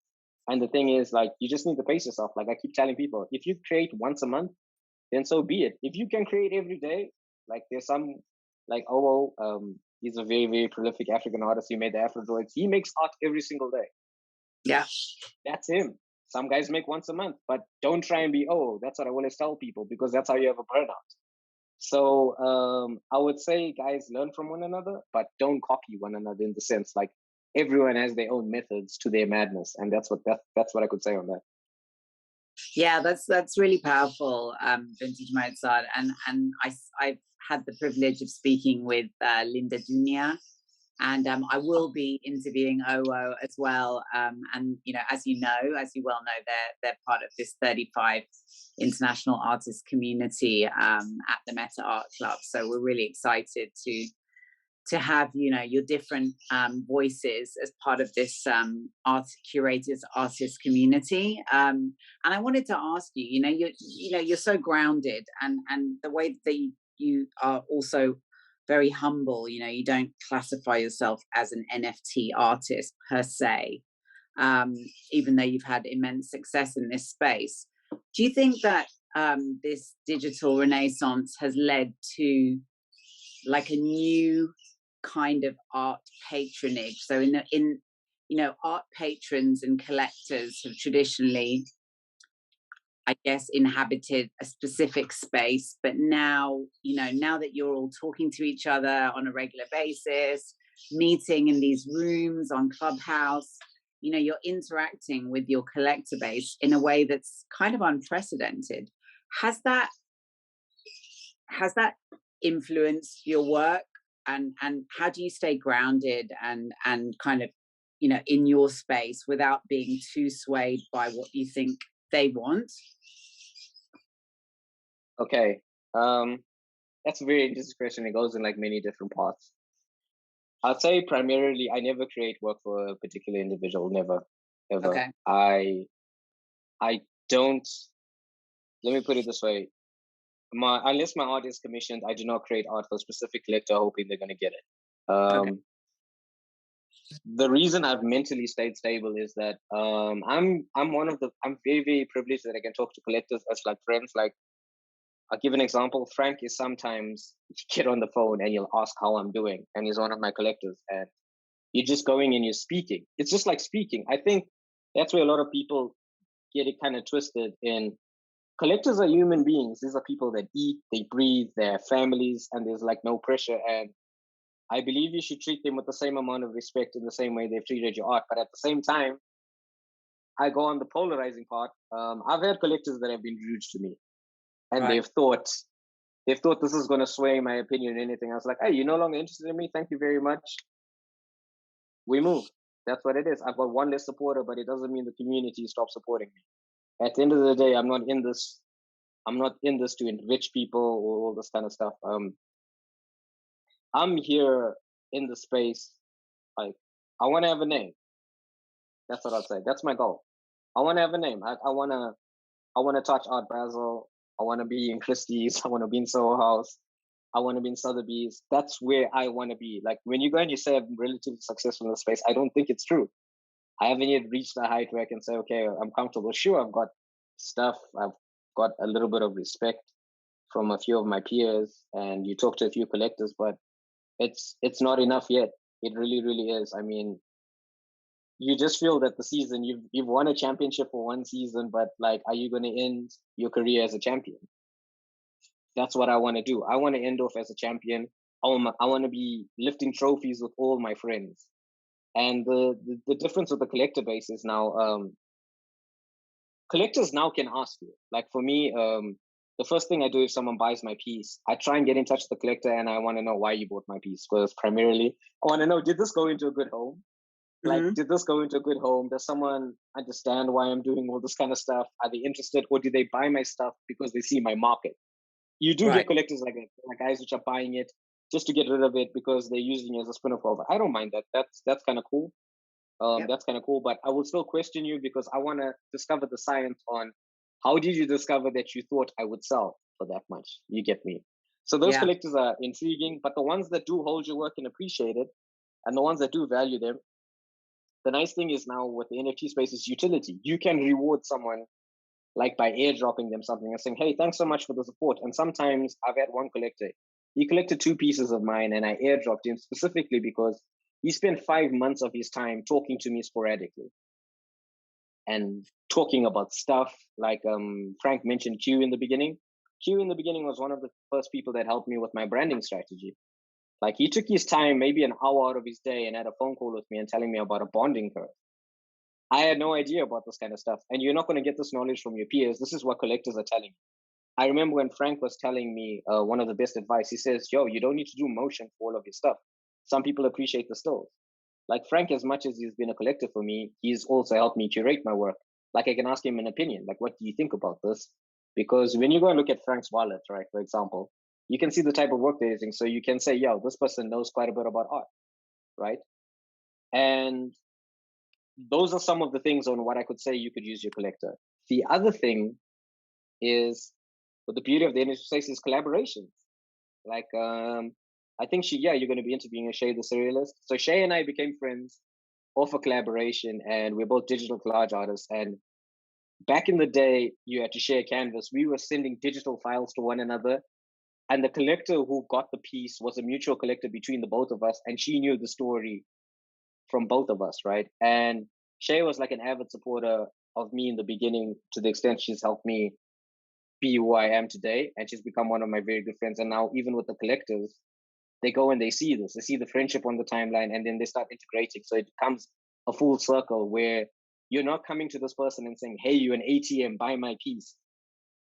And the thing is, like, you just need to pace yourself. Like I keep telling people, if you create once a month, then so be it. If you can create every day, like there's some, like he's a very, very prolific African artist. He made the Afro droids. He makes art every single day. Yeah. That's him. Some guys make once a month, but don't try and be, oh, that's what I always tell people, because that's how you have a burnout. So I would say, guys, learn from one another, but don't copy one another, in the sense, like, everyone has their own methods to their madness. And that's what I could say on that. Yeah, that's really powerful, VintageMozart. And I've had the privilege of speaking with Linda Dunia, and I will be interviewing OO as well. And as you well know, they're part of this 35 international artist community at the MetaArt Club. So we're really excited to have your different voices as part of this art curators artist community. And I wanted to ask you, you're so grounded, and the way that you are also very humble. You don't classify yourself as an NFT artist per se, even though you've had immense success in this space. Do you think that this digital renaissance has led to like a new kind of art patronage? So in art patrons and collectors have traditionally, I guess, inhabited a specific space, but now that you're all talking to each other on a regular basis, meeting in these rooms on Clubhouse, you're interacting with your collector base in a way that's kind of unprecedented. Has that influenced your work? And how do you stay grounded and kind of in your space without being too swayed by what you think they want? Okay, that's a very interesting question. It goes in like many different parts. I'd say primarily, I never create work for a particular individual. Never, ever. Okay. I don't. Let me put it this way: unless my art is commissioned, I do not create art for a specific collector hoping they're going to get it. Okay. The reason I've mentally stayed stable is that I'm very, very privileged that I can talk to collectors as like friends. Like, I'll give an example. Frank is sometimes, you get on the phone and you'll ask how I'm doing, and he's one of my collectors, and you're just going and you're speaking. It's just like speaking. I think that's where a lot of people get it kind of twisted. In collectors are human beings. These are people that eat, they breathe, they have families, and there's like no pressure. And I believe you should treat them with the same amount of respect in the same way they've treated your art. But at the same time, I go on the polarizing part. I've had collectors that have been rude to me, and Right. they've thought this is going to sway my opinion or anything. I was like, hey, you're no longer interested in me. Thank you very much. We move. That's what it is. I've got one less supporter, but it doesn't mean the community stops supporting me. At the end of the day, I'm not in this to enrich people or all this kind of stuff. I'm here in the space. Like, I want to have a name. That's what I'd say. That's my goal. I want to have a name. I want to touch Art Basel. I want to be in Christie's. I want to be in Soho House. I want to be in Sotheby's. That's where I want to be. Like when you go and you say I'm relatively successful in the space, I don't think it's true. I haven't yet reached the height where I can say, okay, I'm comfortable. Sure, I've got stuff. I've got a little bit of respect from a few of my peers, and you talk to a few collectors, but it's not enough yet. It really, really is. I mean, you just feel that the season you've won a championship for one season, but like, are you going to end your career as a champion? That's what I want to do. I want to end off as a champion. I want to be lifting trophies with all my friends. And the difference with the collector base is now, collectors now can ask you. Like for me, the first thing I do if someone buys my piece, I try and get in touch with the collector and I want to know why you bought my piece. Because primarily, I want to know, did this go into a good home? Like, did this go into a good home? Does someone understand why I'm doing all this kind of stuff? Are they interested, or do they buy my stuff because they see my market? You do get collectors like that, like guys which are buying it just to get rid of it because they're using it as a spin-off over. I don't mind that. That's kind of cool. That's kind of cool, but I will still question you because I want to discover the science on how did you discover that you thought I would sell for that much? You get me? So those collectors are intriguing, but the ones that do hold your work and appreciate it, and the ones that do value them, the nice thing is now with the NFT space is utility. You can reward someone like by airdropping them something and saying, hey, thanks so much for the support. And sometimes I've had one collector, he collected 2 pieces of mine and I airdropped him specifically because he spent 5 months of his time talking to me sporadically and talking about stuff like Frank mentioned Q in the beginning. Q in the beginning was one of the first people that helped me with my branding strategy. Like he took his time, maybe an hour out of his day and had a phone call with me and telling me about a bonding curve. I had no idea about this kind of stuff. And you're not going to get this knowledge from your peers. This is what collectors are telling you. I remember when Frank was telling me one of the best advice, he says, yo, you don't need to do motion for all of your stuff. Some people appreciate the stills. Like Frank, as much as he's been a collector for me, he's also helped me curate my work. Like I can ask him an opinion, like, what do you think about this? Because when you go and look at Frank's wallet, right, for example, you can see the type of work they're using. So you can say, yo, this person knows quite a bit about art, right? And those are some of the things on what I could say you could use your collector. The other thing is, but the beauty of the NFT space is collaborations. Like, I think you're going to be interviewing Shay the Serialist. So Shay and I became friends off a collaboration, and we're both digital collage artists. And back in the day, you had to share canvas. We were sending digital files to one another. And the collector who got the piece was a mutual collector between the both of us. And she knew the story from both of us, right? And Shay was like an avid supporter of me in the beginning to the extent she's helped me be who I am today. And she's become one of my very good friends. And now even with the collectors, they go and they see this. They see the friendship on the timeline and then they start integrating. So it becomes a full circle where you're not coming to this person and saying, hey, you're an ATM, buy my piece.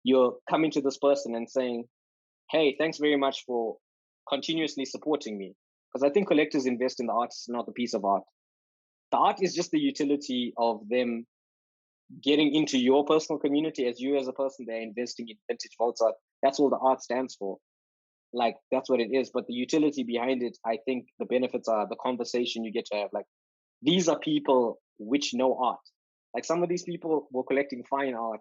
You're coming to this person and saying, hey, thanks very much for continuously supporting me. Because I think collectors invest in the artist, not the piece of art. The art is just the utility of them getting into your personal community. As you as a person, they're investing in VintageMozart. That's all the art stands for. Like, that's what it is. But the utility behind it, I think the benefits are the conversation you get to have. Like, these are people which know art. Like, some of these people were collecting fine art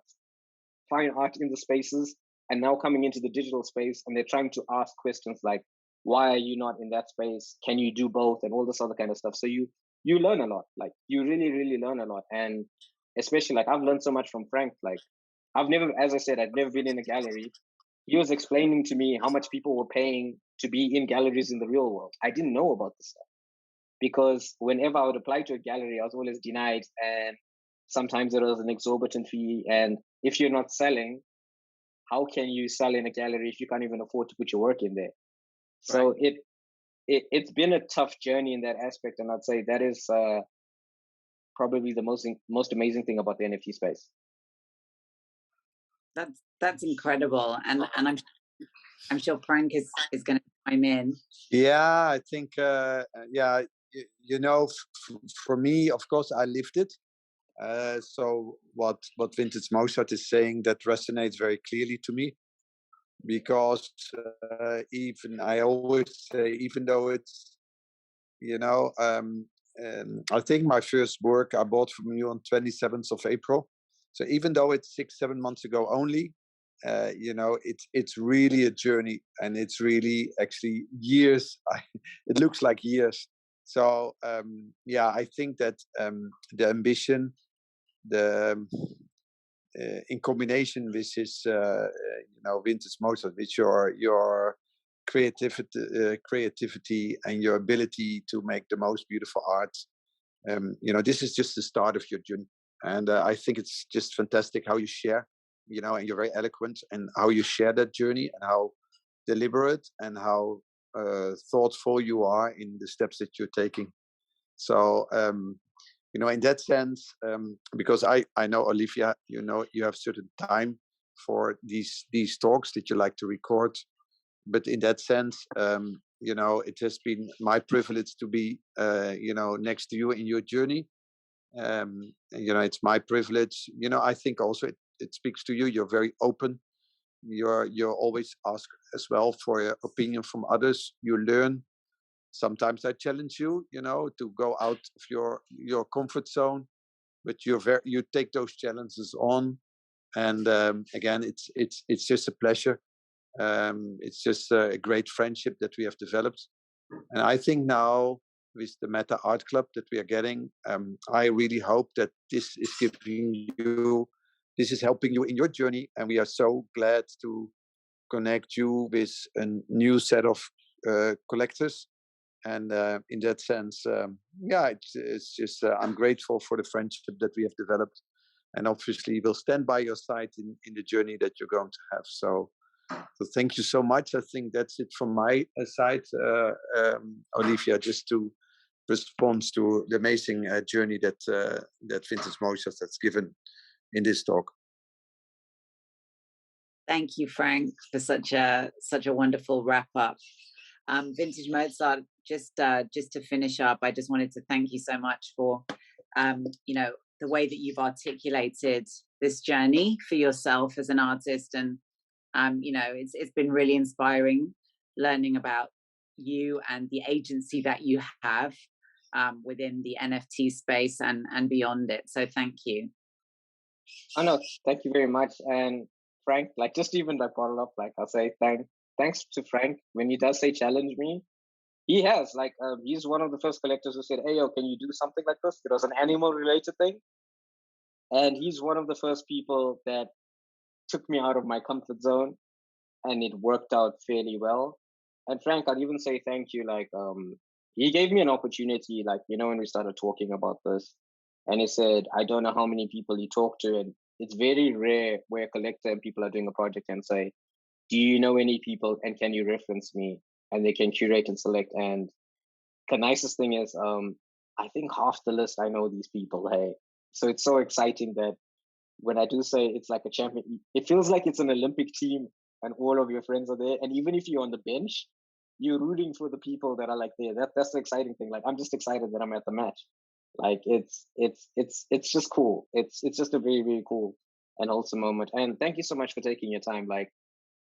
in the spaces, and now coming into the digital space, and they're trying to ask questions like, why are you not in that space? Can you do both? And all this other kind of stuff. So you learn a lot. Like, you really, really learn a lot. And especially, like, I've learned so much from Frank. Like, I've never been in a gallery. He was explaining to me how much people were paying to be in galleries in the real world. I didn't know about this stuff because whenever I would apply to a gallery, I was always denied. And sometimes it was an exorbitant fee. And if you're not selling, how can you sell in a gallery if you can't even afford to put your work in there? So it's been a tough journey in that aspect. And I'd say that is probably the most amazing thing about the NFT space. That's incredible. And I'm sure Frank is going to chime in. Yeah, I think, you know, for me, of course, I lived it. So what VintageMozart is saying, that resonates very clearly to me, because even I always say, even though it's, you know, I think my first work I bought from you on 27th of April. So even though it's 6-7 months ago only, you know, it's really a journey, and it's really actually years. It looks like years. So yeah, I think that the ambition, the in combination with his, you know, VintageMozart, with your creativity and your ability to make the most beautiful art. You know, this is just the start of your journey, and I think it's just fantastic how you share, you know, and you're very eloquent, and how you share that journey, and how deliberate and how thoughtful you are in the steps that you're taking. So you know, in that sense, because I know, Olivia, you know, you have certain time for these talks that you like to record, but in that sense, you know, it has been my privilege to be, you know, next to you in your journey. You know, it's my privilege. You know, I think also it speaks to you. You're very open. You're always ask as well for your opinion from others. You learn. Sometimes I challenge you, you know, to go out of your comfort zone, but you take those challenges on. And again, it's just a pleasure. It's just a great friendship that we have developed. And I think now with the MetaArt Club that we are getting, I really hope that this is helping you in your journey. And we are so glad to connect you with a new set of collectors. And in that sense, yeah, it's just, I'm grateful for the friendship that we have developed. And obviously we'll stand by your side in the journey that you're going to have. So thank you so much. I think that's it from my side, Olivia, just to respond to the amazing journey that VintageMozart has given in this talk. Thank you, Frank, for such a wonderful wrap up. VintageMozart, just to finish up, I just wanted to thank you so much for you know, the way that you've articulated this journey for yourself as an artist. And you know, it's been really inspiring learning about you and the agency that you have within the NFT space and beyond it. So thank you. Oh no, thank you very much. And Frank, like, just even like follow up, like, I'll say thanks to Frank when he does say challenge me. He has, like, he's one of the first collectors who said, "Hey, yo, can you do something like this?" It was an animal related thing, and he's one of the first people that took me out of my comfort zone, and it worked out fairly well. And Frank, I'd even say thank you. Like, he gave me an opportunity, like, you know, when we started talking about this, and he said, "I don't know how many people you talk to, and it's very rare where a collector and people are doing a project and say, 'Do you know any people, and can you reference me?' And they can curate and select." And the nicest thing is, I think half the list I know these people. Hey, so it's so exciting that when I do say it's like a champion, it feels like it's an Olympic team and all of your friends are there. And even if you're on the bench, you're rooting for the people that are like there. That's the exciting thing. Like, I'm just excited that I'm at the match. Like, it's just cool. It's just a very, very cool and wholesome moment. And thank you so much for taking your time. Like,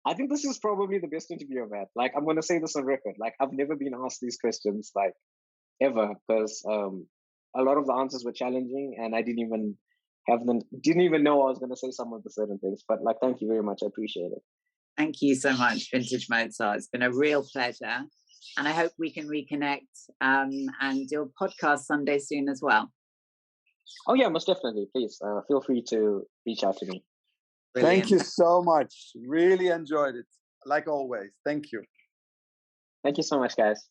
I think this is probably the best interview I've had. Like, I'm going to say this on record. Like, I've never been asked these questions, like, ever, because a lot of the answers were challenging, and I didn't even know I was going to say some of the certain things. But like, thank you very much. I appreciate it. Thank you so much, VintageMozart. It's been a real pleasure, and I hope we can reconnect and do a podcast someday soon as well. Oh yeah, most definitely. Please feel free to reach out to me. Brilliant. Thank you so much. Really enjoyed it. Like always. Thank you. Thank you so much, guys.